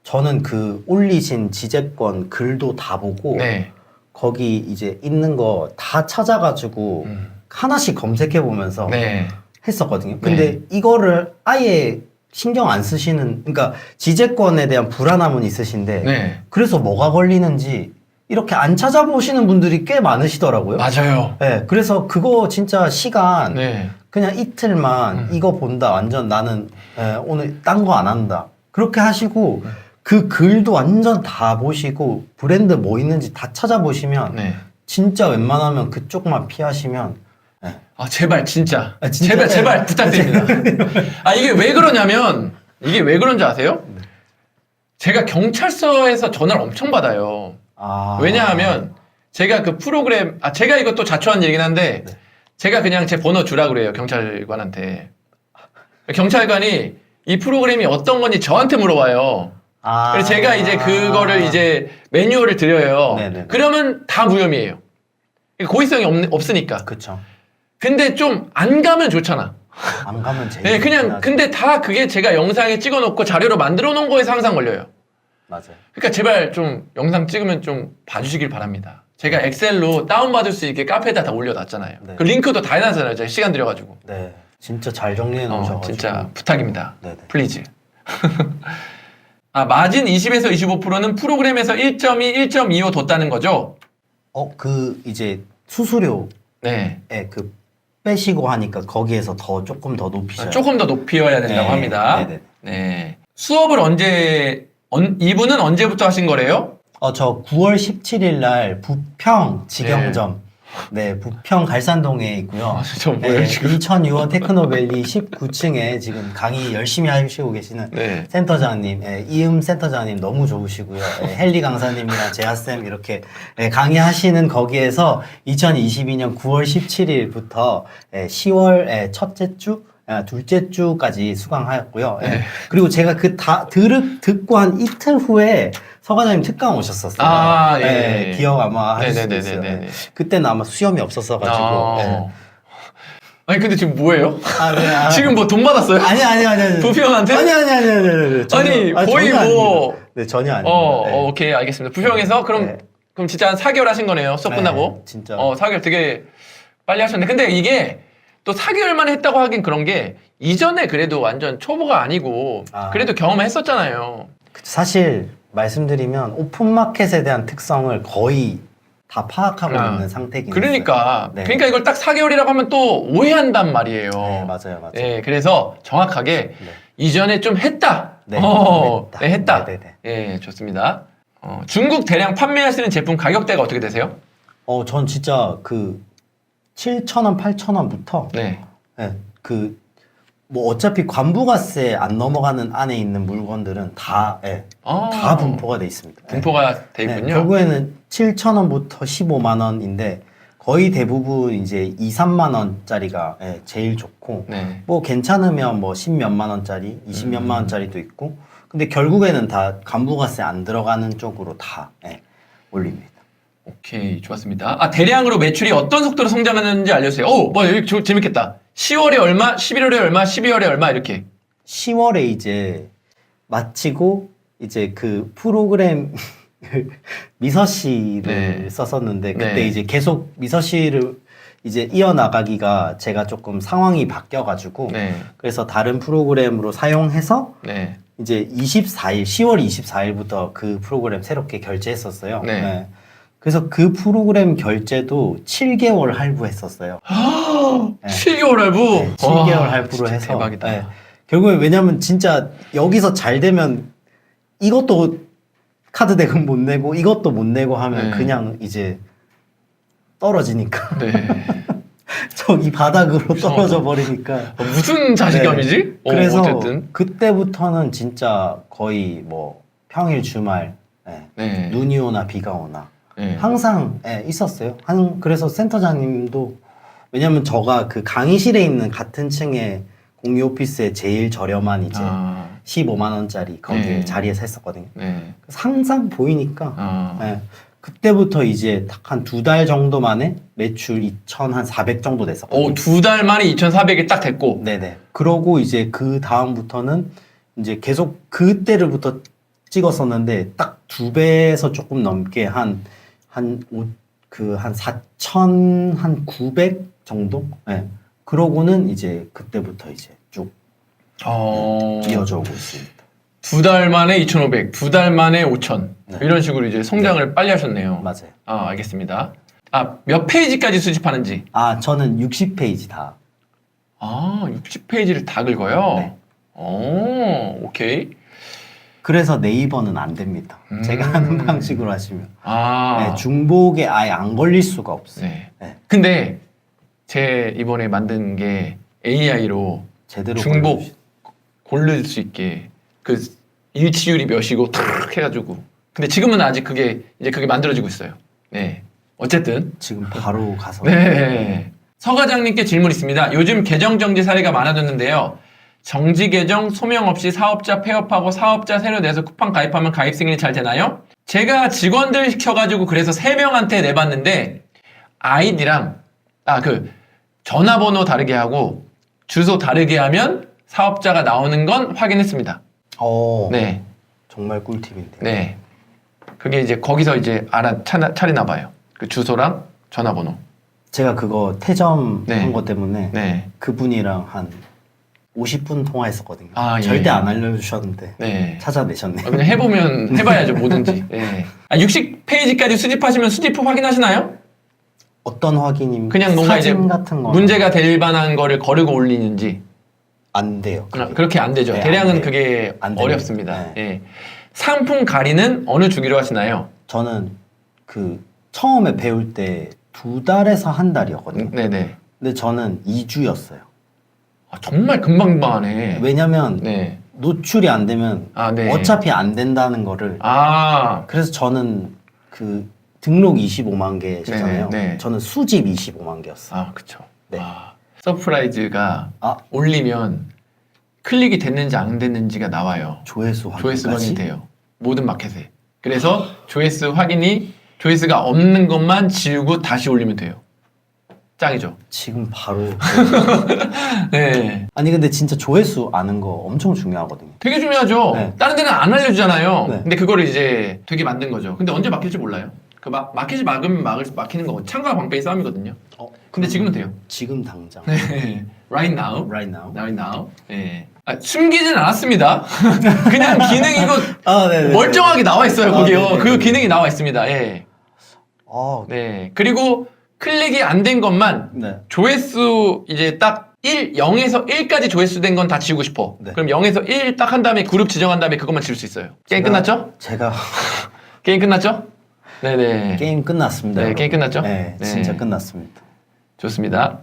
저는 그 올리신 지재권 글도 다 보고 네. 거기 이제 있는 거 다 찾아가지고 하나씩 검색해 보면서 네. 했었거든요. 근데 이거를 아예 신경 안 쓰시는, 그러니까 지재권에 대한 불안함은 있으신데 네. 그래서 뭐가 걸리는지 이렇게 안 찾아보시는 분들이 꽤 많으시더라고요. 맞아요. 네, 그래서 그거 진짜 시간 네. 그냥 이틀만 이거 본다. 완전 나는 오늘 딴 거 안 한다. 그렇게 하시고 그 글도 완전 다 보시고 브랜드 뭐 있는지 다 찾아보시면 네. 진짜 웬만하면 그쪽만 피하시면 아, 제발, 진짜. 아, 진짜? 제발 부탁드립니다. 아, 이게 왜 그러냐면, 이게 왜 그런지 아세요? 제가 경찰서에서 전화를 엄청 받아요. 아. 왜냐하면, 제가 그 프로그램, 제가 이것도 자초한 얘기긴 한데, 네. 제가 그냥 제 번호 주라 그래요, 경찰관한테. 경찰관이 이 프로그램이 어떤 건지 저한테 물어봐요. 아. 그래서 제가 이제 그거를 이제 매뉴얼을 드려요. 네네네. 그러면 다 무혐의예요. 고의성이 없으니까. 그쵸. 근데 좀 안 가면 좋잖아. 안 가면 제일. 네, 그냥, 좋긴 근데 다 그게 제가 영상에 찍어 놓고 자료로 만들어 놓은 거에서 항상 걸려요. 하죠. 맞아요. 그러니까 제발 좀 영상 찍으면 좀 봐주시길 바랍니다. 제가 엑셀로 다운받을 수 있게 카페에다 다 올려놨잖아요. 네. 그 링크도 다 해놨잖아요. 제가 시간 들여가지고. 네. 진짜 잘 정리해 놓으셔가지고. 진짜 부탁입니다. 네네. 플리즈. 마진 20에서 25%는 프로그램에서 1.2, 1.25 뒀다는 거죠? 이제 수수료에 네. 그 빼시고 하니까 거기에서 조금 더 높이셔야 조금 더 높여야 된다고 네, 합니다. 네네. 네. 수업을 이분은 언제부터 하신 거래요? 저 9월 17일 날 부평 직영점, 네, 부평 갈산동에 있고요. 저 뭐예요, 지금? 인천 유원 테크노밸리 19층에 지금 강의 열심히 하시고 계시는 네. 센터장님, 이음 센터장님 너무 좋으시고요. 헬리 강사님이랑 재하쌤 이렇게 강의하시는 거기에서 2022년 9월 17일부터 10월 첫째 주, 둘째 주까지 수강하였고요. 네. 그리고 제가 듣고 한 이틀 후에 서과장님 특강 오셨었어요. 예. 기억 아마 하실 수도 있어요. 네네네네네. 그때는 아마 수염이 없었어가지고. 네. 아니, 근데 지금 뭐예요? 네. 지금 뭐 돈 받았어요? 아니. 부평한테? 아니. 거의 전혀 뭐. 아닙니다. 네, 전혀 아닙니다. 오케이, 알겠습니다. 부평에서 그럼 진짜 한 4개월 하신 거네요. 수업 끝나고. 진짜. 4개월 되게 빨리 하셨네. 근데 이게 또 4개월만 했다고 하긴 그런 게 이전에 그래도 완전 초보가 아니고 그래도 경험했었잖아요. 사실 말씀드리면 오픈마켓에 대한 특성을 거의 다 파악하고 있는 상태긴 그러니까. 네. 그러니까 이걸 딱 4개월이라고 하면 또 오해한단 말이에요. 네, 맞아요. 네, 그래서 정확하게 이전에 좀 했다. 네, 했다. 네네네. 예, 좋습니다. 중국 대량 판매하시는 제품 가격대가 어떻게 되세요? 전 진짜 7,000원, 8,000원부터 네. 뭐 어차피 관부가세 안 넘어가는 안에 있는 물건들은 다 분포가 돼 있습니다. 분포가 돼 있군요. 결국에는 7,000원부터 15만 원인데 거의 대부분 이제 2, 3만 원짜리가 제일 좋고 네. 뭐 괜찮으면 뭐 10몇만 원짜리, 20몇만 원짜리도 있고 근데 결국에는 다 관부가세 안 들어가는 쪽으로 다 올립니다. 오케이, 좋았습니다. 대량으로 매출이 어떤 속도로 성장하는지 알려주세요. 이거 재밌겠다. 10월에 얼마, 11월에 얼마, 12월에 얼마 이렇게. 10월에 이제 마치고 이제 그 프로그램 미서씨를 썼었는데 그때 이제 계속 미서씨를 이제 이어나가기가 제가 조금 상황이 바뀌어가지고 그래서 다른 프로그램으로 사용해서 이제 10월 24일부터 그 프로그램 새롭게 결제했었어요. 그래서 그 프로그램 결제도 7개월 할부했었어요. 7개월 할부? 7개월 할부로 해서. 대박이다. 결국에 왜냐면 진짜 여기서 잘 되면 이것도 카드 대금 못 내고 이것도 못 내고 하면 그냥 이제 떨어지니까. 저기 바닥으로 떨어져 버리니까. 무슨 자신감이지? 그래서 어쨌든. 그때부터는 진짜 거의 뭐 평일 주말 눈이 오나 비가 오나 항상 있었어요. 그래서 센터장님도 왜냐면 저가 그 강의실에 있는 같은 층에 공유 오피스에 제일 저렴한 이제 15만 원짜리 거기에 자리에서 했었거든요. 그래서 항상 보이니까 그때부터 이제 딱 한 2달 정도 만에 매출 2,400 정도 됐었거든요. 2달 만에 2,400이 딱 됐고. 네네. 그러고 이제 그 다음부터는 이제 계속 그때를부터 찍었었는데 딱 2배에서 조금 넘게 한 4,900 정도? 그러고는 이제 그때부터 이제 쭉 이어져 오고 있습니다. 2달 만에 2,500, 2달 만에 5,000. 네. 이런 식으로 이제 성장을 빨리 하셨네요. 맞아요. 알겠습니다. 몇 페이지까지 수집하는지. 저는 60페이지 다. 60페이지를 다 긁어요? 네. 오케이. 그래서 네이버는 안 됩니다. 제가 하는 방식으로 하시면. 네, 중복에 아예 안 걸릴 수가 없어요. 네. 네. 근데 제 이번에 만든 게 AI로 제대로 중복 걸려주시- 고를 수 있게 그 일치율이 몇이고 탁 해가지고. 근데 지금은 아직 그게 만들어지고 있어요. 네. 어쨌든. 지금 바로 가서. 네. 서 과장님께 질문 있습니다. 요즘 계정 정지 사례가 많아졌는데요. 정지 계정 소명 없이 사업자 폐업하고 사업자 새로 내서 쿠팡 가입하면 가입 승인이 잘 되나요? 제가 직원들 시켜가지고 그래서 3명한테 내봤는데 아이디랑 전화번호 다르게 하고 주소 다르게 하면 사업자가 나오는 건 확인했습니다. 네. 정말 꿀팁인데. 네. 그게 이제 거기서 이제 차리나 봐요. 그 주소랑 전화번호. 제가 그거 태점 네. 한 것 때문에 네. 그분이랑 한 50분 통화했었거든요. 예. 절대 안 알려주셨는데 네. 찾아내셨네요. 그냥 해봐야죠, 뭐든지. 네. 60페이지까지 수집하시면 수집 후 확인하시나요? 어떤 확인입니까? 그냥 뭔가 이제 사진 같은 거 문제가 될 만한 거를 거르고 올리는지. 안 돼요. 그게. 그렇게 안 되죠. 네, 대량은 안 돼요. 그게 안 됩니다. 어렵습니다. 네. 예. 상품 가리는 어느 주기로 하시나요? 저는 그 처음에 배울 때 2달에서 한 달이었거든요. 네네. 근데 저는 2주였어요. 정말 금방금방 하네. 왜냐면 네. 노출이 안 되면 네. 어차피 안 된다는 거를 그래서 저는 그 등록 25만 개잖아요. 네, 네. 저는 수집 25만 개였어요. 그쵸. 네. 서프라이즈가 올리면 클릭이 됐는지 안 됐는지가 나와요. 조회수 확인이 돼요. 모든 마켓에. 그래서 조회수가 없는 것만 지우고 다시 올리면 돼요. 짱이죠. 지금 바로. 네. 아니 근데 진짜 조회수 아는 거 엄청 중요하거든요. 되게 중요하죠. 네. 다른 데는 안 알려주잖아요. 네. 근데 그거를 이제 되게 만든 거죠. 근데 언제 막힐지 몰라요. 마켓이 막으면 막히는 거 창과 방패의 싸움이거든요. 근데 지금은 돼요. 지금 당장. 네. Right now. Right now. Right now. 네. 숨기진 않았습니다. 그냥 기능이고 네네. 멀쩡하게 나와 있어요. 거기요. 네네. 그 기능이 나와 있습니다. 예. 네. 그리고 클릭이 안 된 것만 네. 조회수 이제 딱 0에서 1까지 조회수 된 건 다 지우고 싶어. 네. 그럼 0에서 1 딱 한 다음에 그룹 지정한 다음에 그것만 지울 수 있어요. 게임 끝났죠? 제가 게임 끝났죠? 네네. 게임 끝났습니다. 네, 여러분. 게임 끝났죠? 네, 네. 진짜 끝났습니다. 좋습니다.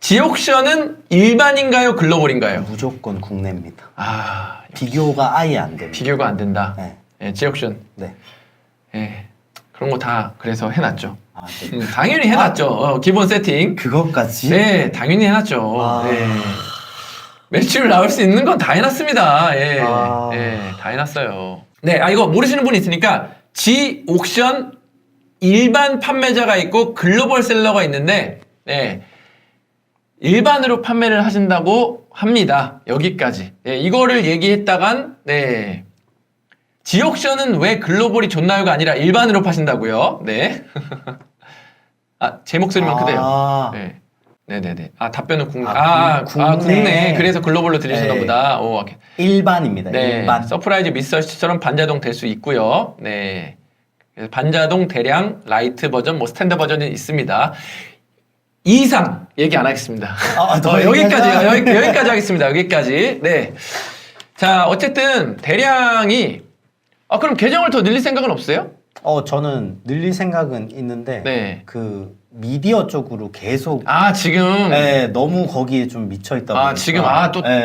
지옥션은 일반인가요? 글로벌인가요? 무조건 국내입니다. 비교가 아예 안 됩니다. 비교가 안 된다. 네. 네, 지옥션. 네. 네. 그런 거 다 그래서 해놨죠. 네. 당연히 해놨죠. 기본 세팅. 그것까지? 네, 당연히 해놨죠. 네. 매출 나올 수 있는 건 다 해놨습니다. 예. 예, 다 해놨어요. 네, 이거 모르시는 분이 있으니까 지옥션 일반 판매자가 있고 글로벌 셀러가 있는데, 네. 일반으로 판매를 하신다고 합니다. 여기까지. 네, 이거를 얘기했다간, 네. 지옥션은 왜 글로벌이 좋나요가 아니라 일반으로 파신다고요? 네. 제 목소리만 크대요. 네. 네네네. 답변은 국내. 국내. 그래서 글로벌로 들으시나 보다. 일반입니다. 네. 일반. 서프라이즈 미서치처럼 반자동 될 수 있고요. 네. 그래서 반자동 대량 라이트 버전, 스탠드 버전이 있습니다. 이상 얘기 안 하겠습니다. 여기까지 하겠습니다. 여기까지. 네. 자, 어쨌든 대량이 그럼 계정을 더 늘릴 생각은 없어요? 저는 늘릴 생각은 있는데 네. 그 미디어 쪽으로 계속 지금 네, 너무 거기에 좀 미쳐 있다 보니까 지금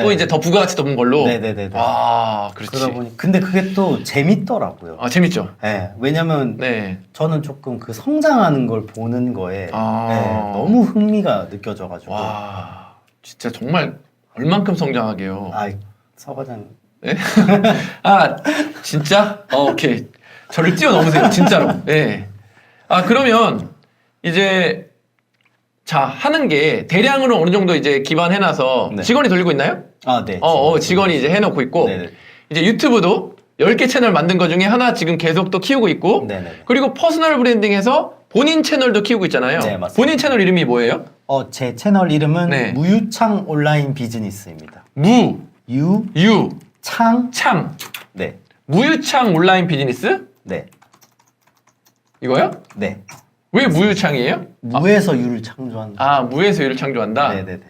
또 이제 더 부가가치 높은 걸로 네네네. 그렇지. 그러다 보니 근데 그게 또 재밌더라고요. 재밌죠. 네, 왜냐면 저는 조금 그 성장하는 걸 보는 거에 너무 흥미가 느껴져가지고 와, 진짜 정말 얼만큼 성장하게요. 서 과장. 네? 진짜? 오케이. 저를 뛰어넘으세요, 진짜로. 네. 그러면 이제 하는 게 대량으로 어느 정도 이제 기반해놔서 직원이 돌리고 있나요? 네. 직원이 이제 해놓고 있고 네네. 이제 유튜브도 10개 채널 만든 것 중에 하나 지금 계속 또 키우고 있고 네네. 그리고 퍼스널 브랜딩해서 본인 채널도 키우고 있잖아요. 네, 맞습니다. 본인 채널 이름이 뭐예요? 제 채널 이름은 네. 무유창 온라인 비즈니스입니다. 유, 창. 창. 네. 무유창 온라인 비즈니스? 네. 이거요? 네. 왜 무유창이에요? 무에서 유를 창조한다. 아, 무에서 유를 창조한다? 네네네.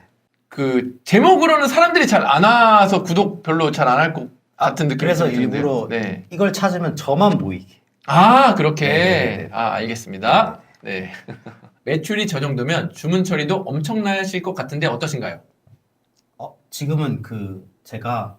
그, 제목으로는 사람들이 잘 안 와서 구독 별로 잘 안 할 것 같은 느낌이 그래서 드는데요. 일부러 네. 이걸 찾으면 저만 보이게. 아, 그렇게. 네네네. 아, 알겠습니다. 네. 매출이 저 정도면 주문 처리도 엄청나실 것 같은데 어떠신가요? 지금은 제가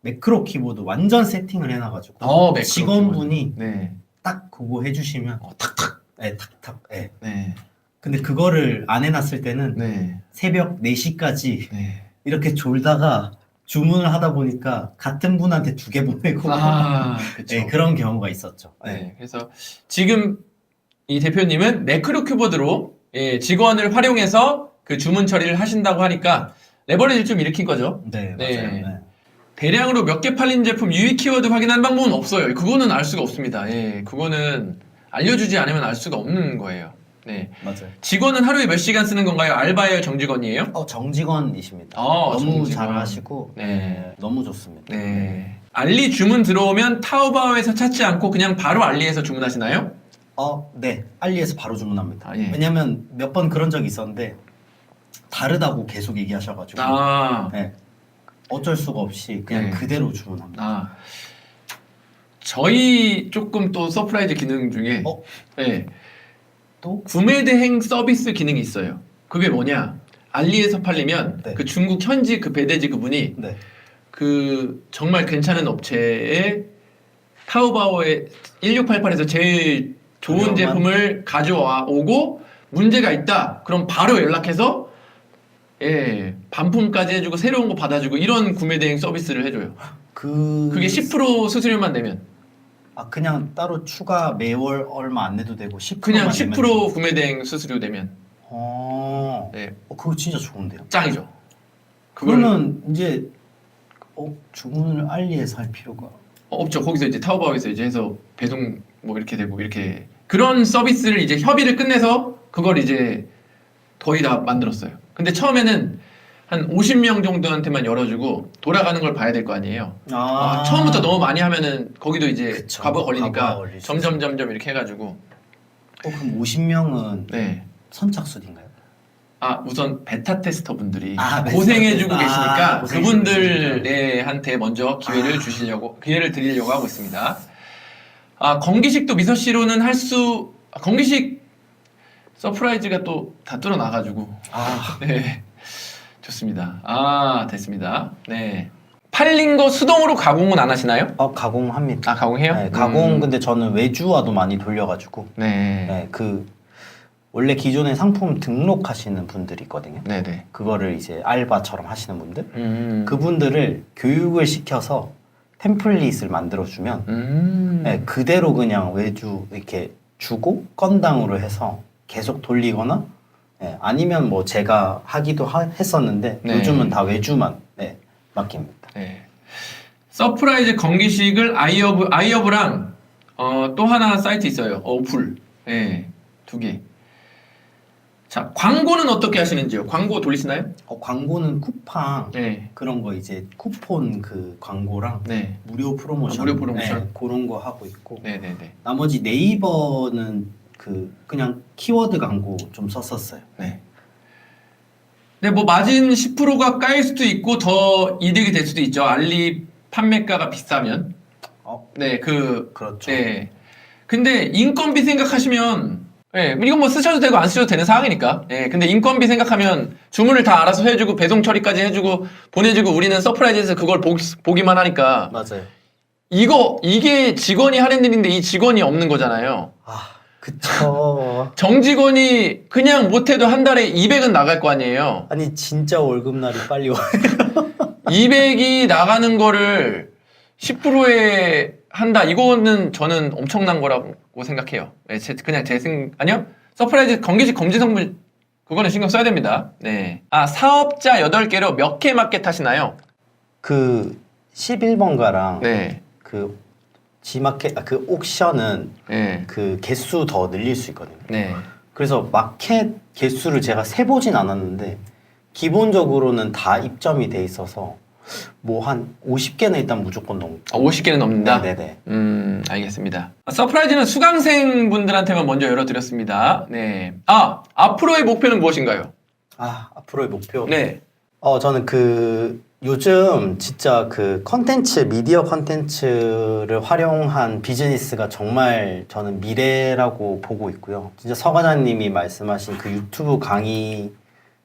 매크로 키보드 완전 세팅을 해놔가지고 매크로 직원분이 네. 딱 그거 해주시면 탁탁. 네, 탁탁. 네. 네. 근데 그거를 안 해놨을 때는 네. 새벽 4시까지 네. 이렇게 졸다가 주문을 하다 보니까 같은 분한테 2개 보내고 아, 그쵸. 네, 그런 경우가 있었죠. 네. 그래서 지금 이 대표님은 매크로 키보드로 직원을 활용해서 그 주문 처리를 하신다고 하니까 레버리지를 좀 일으킨 거죠. 네, 네. 맞아요. 네. 대량으로 몇 개 팔린 제품 유의 키워드 확인하는 방법은 없어요. 그거는 알 수가 없습니다. 예, 그거는 알려주지 않으면 알 수가 없는 거예요. 네. 맞아요. 직원은 하루에 몇 시간 쓰는 건가요? 알바예요? 정직원이에요? 정직원이십니다. 아, 너무 정직원. 잘하시고 네. 너무 좋습니다. 네. 알리 주문 들어오면 타오바오에서 찾지 않고 그냥 바로 알리에서 주문하시나요? 네. 알리에서 바로 주문합니다. 아, 예. 왜냐면 몇 번 그런 적이 있었는데 다르다고 계속 얘기하셔가지고 네. 어쩔 수가 없이 그냥 네. 그대로 주문합니다. 아, 저희 조금 또 서프라이즈 기능 중에 네. 또? 구매 대행 서비스 기능이 있어요. 그게 뭐냐? 알리에서 팔리면 네. 그 중국 현지 그 배대지 그분이 네. 그 정말 괜찮은 업체에 타오바오에 1688에서 제일 좋은 저렴한? 제품을 가져와 오고 문제가 있다. 그럼 바로 연락해서 반품까지 해주고 새로운 거 받아주고 이런 구매 대행 서비스를 해줘요. 그게 10% 수수료만 내면 그냥 따로 추가 매월 얼마 안 내도 되고 10%만 그냥 내면 10% 구매 대행 수수료 내면 네, 그거 진짜 좋은데요. 짱이죠. 그러면 이제 주문을 알리에서 할 필요가 없죠. 거기서 이제 타오바오에서 이제 해서 배송 뭐 이렇게 되고 이렇게 그런 서비스를 이제 협의를 끝내서 그걸 이제 거의 다 만들었어요. 근데 처음에는 한 50명 정도한테만 열어주고 돌아가는 걸 봐야 될 거 아니에요. 처음부터 너무 많이 하면은 거기도 이제 그쵸. 과부하 걸리니까 과부하 걸릴 수 있어요. 점점 이렇게 해가지고 그럼 50명은 네. 선착순인가요? 우선 베타 테스터 분들이 베타 고생해주고 테스터. 계시니까 고생해주고 그분들한테 먼저 기회를 기회를 드리려고 하고 있습니다. 건기식도 미서 씨로는 건기식 서프라이즈가 또 다 뚫어나가지고 네. 좋습니다. 됐습니다. 네. 팔린 거 수동으로 가공은 안 하시나요? 가공합니다. 가공해요? 네, 가공 근데 저는 외주와도 많이 돌려가지고 네. 원래 기존에 상품 등록하시는 분들이 있거든요. 네네. 그거를 이제 알바처럼 하시는 분들 그분들을 그분들을 교육을 시켜서 템플릿을 만들어주면 그대로 그냥 외주 이렇게 주고 건당으로 해서 계속 돌리거나 아니면 뭐 제가 하기도 했었는데 네. 요즘은 다 외주만 맡깁니다. 네. 서프라이즈 건기식을 아이어브랑 또 하나 사이트 있어요. 어플. 네. 2개. 자, 광고는 어떻게 하시는지요? 광고 돌리시나요? 광고는 쿠팡 네. 그런 거 이제 쿠폰 그 광고랑 네. 무료 프로모션, 무료 프로모션? 그런 거 하고 있고 네네네. 나머지 네이버는 그냥 키워드 광고 좀 썼었어요. 네. 네, 뭐 마진 10%가 까일 수도 있고 더 이득이 될 수도 있죠. 알리 판매가가 비싸면. 네, 그렇죠. 네. 근데 인건비 생각하시면 이건 뭐 쓰셔도 되고 안 쓰셔도 되는 상황이니까. 근데 인건비 생각하면 주문을 다 알아서 해주고 배송 처리까지 해주고 보내주고 우리는 서프라이즈에서 그걸 보기만 하니까. 맞아요. 이게 직원이 하는 일인데 이 직원이 없는 거잖아요. 그쵸. 정직원이 그냥 못해도 한 달에 200은 나갈 거 아니에요. 아니 진짜 월급날이 빨리 와요. 200이 나가는 거를 10%에 한다. 이거는 저는 엄청난 거라고 생각해요. 아니요. 서프라이즈 건기식 검지 성분 그거는 신경 써야 됩니다. 네. 사업자 8개로 몇 개 마켓 하시나요? 11번가랑 네. G마켓 그 옥션은 네. 그 개수 더 늘릴 수 있거든요. 네. 그래서 마켓 개수를 제가 세보진 않았는데 기본적으로는 다 입점이 돼 있어서 뭐 한 50개는 일단 무조건 넘고. 50개는 넘는다? 네네. 알겠습니다. 서프라이즈는 수강생 분들한테만 먼저 열어드렸습니다. 네. 앞으로의 목표는 무엇인가요? 앞으로의 목표. 네. 저는 요즘 진짜 미디어 컨텐츠를 활용한 비즈니스가 정말 저는 미래라고 보고 있고요. 진짜 서 과장님이 말씀하신 그 유튜브 강의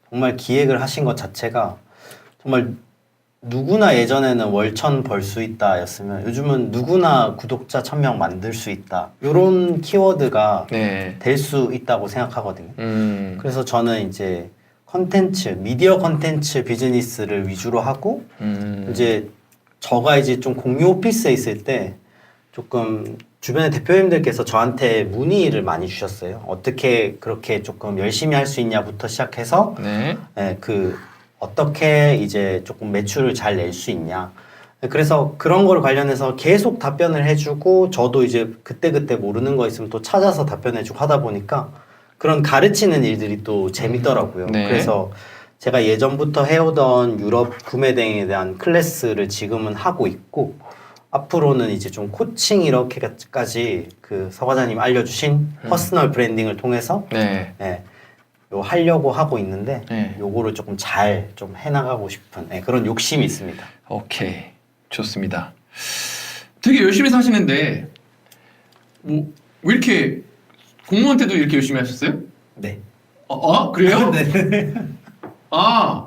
정말 기획을 하신 것 자체가 정말 누구나 예전에는 월천 벌 수 있다 였으면 요즘은 누구나 구독자 1000명 만들 수 있다. 요런 키워드가 네. 될 수 있다고 생각하거든요. 그래서 저는 이제 미디어 컨텐츠 비즈니스를 위주로 하고, 이제 저가 이제 좀 공유 오피스에 있을 때 조금 주변의 대표님들께서 저한테 문의를 많이 주셨어요. 어떻게 그렇게 조금 열심히 할 수 있냐부터 시작해서, 네. 어떻게 이제 조금 매출을 잘 낼 수 있냐. 그래서 그런 거를 관련해서 계속 답변을 해주고, 저도 이제 그때그때 모르는 거 있으면 또 찾아서 답변해주고 하다 보니까 그런 가르치는 일들이 또 재밌더라고요. 네. 그래서 제가 예전부터 해오던 유럽 구매대행에 대한 클래스를 지금은 하고 있고, 앞으로는 이제 좀 코칭 이렇게까지 서 과장님 알려주신 퍼스널 브랜딩을 통해서 네. 요 하려고 하고 있는데, 네. 요거를 조금 잘 좀 해나가고 싶은 그런 욕심이 있습니다. 오케이. 좋습니다. 되게 열심히 사시는데, 왜 이렇게 공무원 때도 이렇게 열심히 하셨어요? 네. 그래요? 네.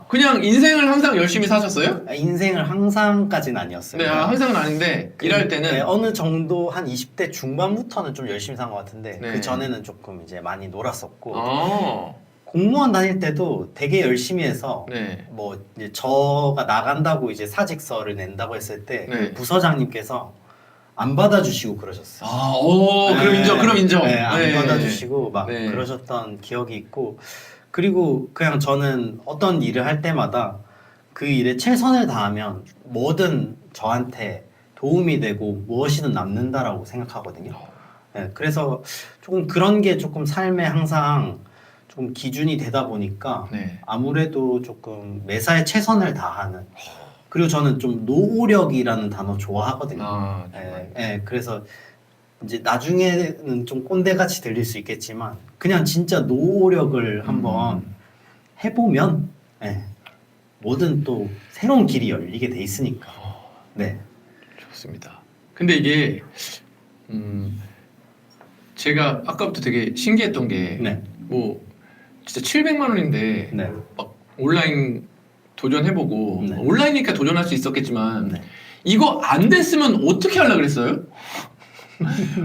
그냥 인생을 항상 열심히 사셨어요? 인생을 항상까지는 아니었어요. 네, 항상은 아닌데, 일할 때는. 네, 어느 정도 한 20대 중반부터는 좀 열심히 산 것 같은데, 네. 그 전에는 조금 이제 많이 놀았었고, 아, 공무원 다닐 때도 되게 열심히 해서, 네. 뭐, 이제 저가 나간다고 이제 사직서를 낸다고 했을 때, 네. 그 부서장님께서 안 받아주시고 그러셨어요. 그럼 인정, 그럼 인정. 네, 안 네. 받아주시고 막 네. 그러셨던 기억이 있고, 그리고 그냥 저는 어떤 일을 할 때마다 그 일에 최선을 다하면 뭐든 저한테 도움이 되고 무엇이든 남는다라고 생각하거든요. 네, 그래서 조금 그런 게 조금 삶에 항상 좀 기준이 되다 보니까 네. 아무래도 조금 매사에 최선을 다하는. 그리고 저는 좀 노력이라는 단어 좋아하거든요. 정말. 그래서 이제 나중에는 좀 꼰대같이 들릴 수 있겠지만 그냥 진짜 노력을 한번 해보면 뭐든 또 새로운 길이 열리게 돼 있으니까. 네. 좋습니다. 근데 이게 제가 아까부터 되게 신기했던 게 네. 뭐 진짜 700만 원인데 네. 막 온라인 도전해보고 네. 온라인이니까 도전할 수 있었겠지만 네. 이거 안 됐으면 어떻게 하려고 그랬어요?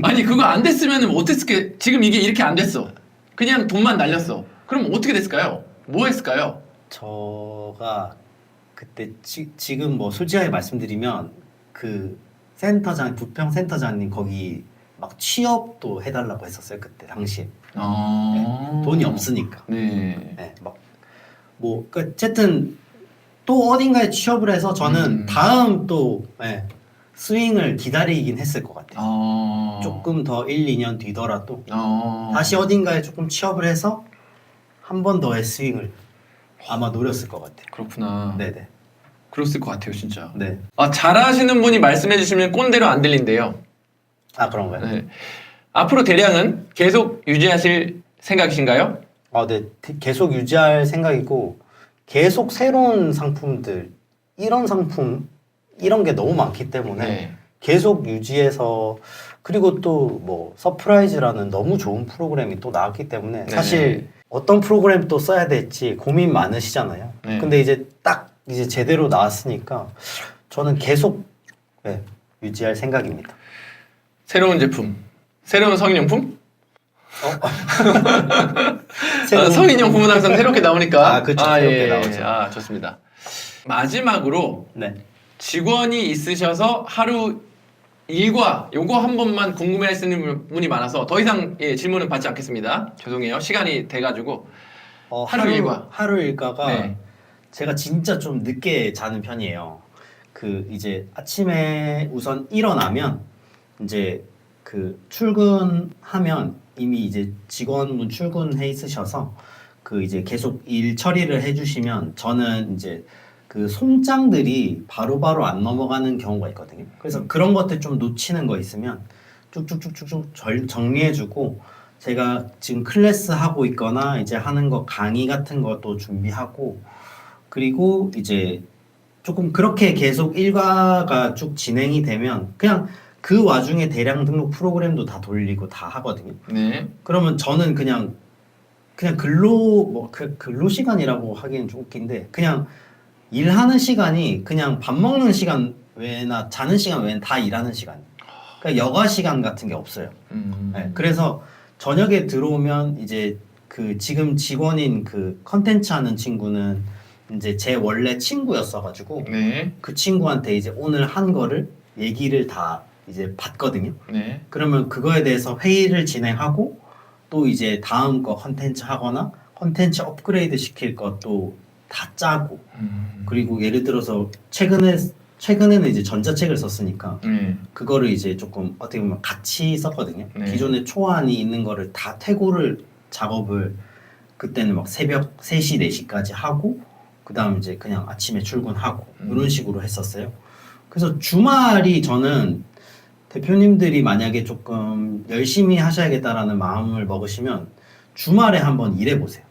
아니 그거 안 됐으면 어땠을게? 지금 이게 이렇게 안 됐어. 그냥 돈만 날렸어. 그럼 어떻게 됐을까요? 뭐 했을까요? 저가 그때 지금 뭐 솔직하게 말씀드리면 그 부평 센터장님 거기 막 취업도 해달라고 했었어요. 그때 당시에. 돈이 없으니까. 네. 뭐 어쨌든 또 어딘가에 취업을 해서 저는 다음 또 스윙을 기다리긴 했을 것 같아요. 조금 더 1, 2년 뒤더라도 다시 어딘가에 조금 취업을 해서 한 번 더의 스윙을 아마 노렸을 것 같아요. 그렇구나. 네네. 그랬을 것 같아요, 진짜. 네. 잘하시는 분이 말씀해 주시면 꼰대로 안 들린대요. 그런가요? 네. 앞으로 대량은 계속 유지하실 생각이신가요? 네. 계속 유지할 생각이고 계속 새로운 상품들 이런 상품 이런 게 너무 많기 때문에 네. 계속 유지해서 그리고 또 뭐 서프라이즈라는 너무 좋은 프로그램이 또 나왔기 때문에 네. 사실 어떤 프로그램 또 써야 될지 고민 많으시잖아요. 네. 근데 이제 딱 이제 제대로 나왔으니까 저는 계속 유지할 생각입니다. 새로운 제품, 새로운 성인용품? 성인용품은 항상 새롭게 나오니까. 그렇죠. 새롭게 나오죠. 좋습니다. 마지막으로 네. 직원이 있으셔서 하루 일과 요거 한 번만 궁금해하시는 분이 많아서 더 이상 질문은 받지 않겠습니다. 죄송해요. 시간이 돼가지고 하루 일과. 하루 일과가 네. 제가 진짜 좀 늦게 자는 편이에요. 이제 아침에 우선 일어나면 이제 그 출근하면 이미 이제 직원분 출근해 있으셔서 그 이제 계속 일 처리를 해주시면 저는 이제 그 송장들이 바로바로 안 넘어가는 경우가 있거든요. 그래서 그런 것들 좀 놓치는 거 있으면 쭉쭉쭉쭉쭉 정리해주고 제가 지금 클래스 하고 있거나 이제 하는 거 강의 같은 것도 준비하고 그리고 이제 조금 그렇게 계속 일과가 쭉 진행이 되면 그냥 그 와중에 대량 등록 프로그램도 다 돌리고 다 하거든요. 네. 그러면 저는 그냥 근로 근로 시간이라고 하기엔 좀 웃긴데 그냥 일하는 시간이 그냥 밥 먹는 시간 외나 자는 시간 외엔 다 일하는 시간. 그러니까 여가 시간 같은 게 없어요. 네, 그래서 저녁에 들어오면 이제 그 지금 직원인 그 컨텐츠 하는 친구는 이제 제 원래 친구였어가지고 네. 그 친구한테 이제 오늘 한 거를 얘기를 다 이제 받거든요. 네. 그러면 그거에 대해서 회의를 진행하고 또 이제 다음 거 컨텐츠 하거나 컨텐츠 업그레이드 시킬 것도 다 짜고 그리고 예를 들어서 최근에는 이제 전자책을 썼으니까 그거를 이제 조금 어떻게 보면 같이 썼거든요. 네. 기존에 초안이 있는 거를 다 퇴고를 작업을 그때는 막 새벽 3시, 4시까지 하고 그 다음 이제 그냥 아침에 출근하고 이런 식으로 했었어요. 그래서 주말이 저는 대표님들이 만약에 조금 열심히 하셔야겠다라는 마음을 먹으시면 주말에 한번 일해보세요.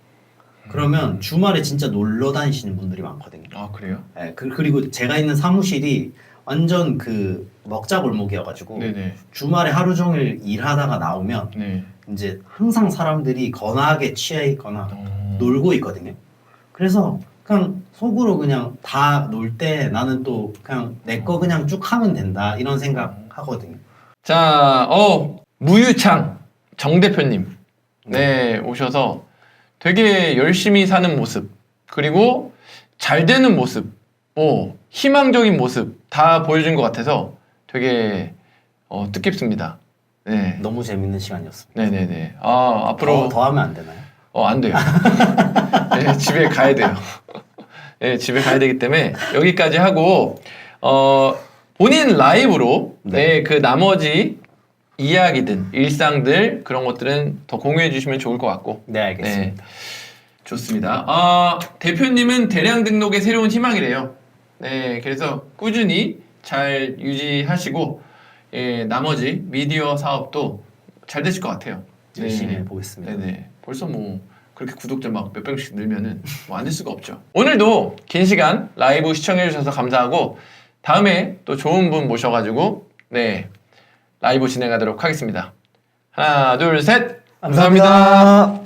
그러면 주말에 진짜 놀러 다니시는 분들이 많거든요. 아, 그래요? 네, 그리고 제가 있는 사무실이 완전 그 먹자골목이어가지고 네네. 주말에 하루 종일 일하다가 나오면 네. 이제 항상 사람들이 거나하게 취해 있거나 놀고 있거든요. 그래서 그냥 속으로 그냥 다 놀 때 나는 또 그냥 내 거 그냥 쭉 하면 된다 이런 생각 하거든요. 자, 무유창 정 대표님. 네, 오셔서 되게 열심히 사는 모습, 그리고 잘 되는 모습, 희망적인 모습 다 보여준 것 같아서 되게 뜻깊습니다. 네. 너무 재밌는 시간이었습니다. 네네네. 아, 앞으로. 더 하면 안 되나요? 안 돼요. 네, 집에 가야 돼요. 네, 집에 가야 되기 때문에 여기까지 하고, 본인 라이브로, 네, 그 나머지 이야기든 일상들 그런 것들은 더 공유해 주시면 좋을 것 같고. 네, 알겠습니다. 네, 좋습니다. 대표님은 대량 등록의 새로운 희망이래요. 네, 그래서 꾸준히 잘 유지하시고, 예, 나머지 미디어 사업도 잘 되실 것 같아요. 열심히 네. 해보겠습니다. 네네. 벌써 뭐 그렇게 구독자 막 몇 명씩 늘면은 뭐 안 될 수가 없죠. 오늘도 긴 시간 라이브 시청해 주셔서 감사하고 다음에 또 좋은 분 모셔가지고 네 라이브 진행하도록 하겠습니다. 하나, 둘, 셋. 감사합니다.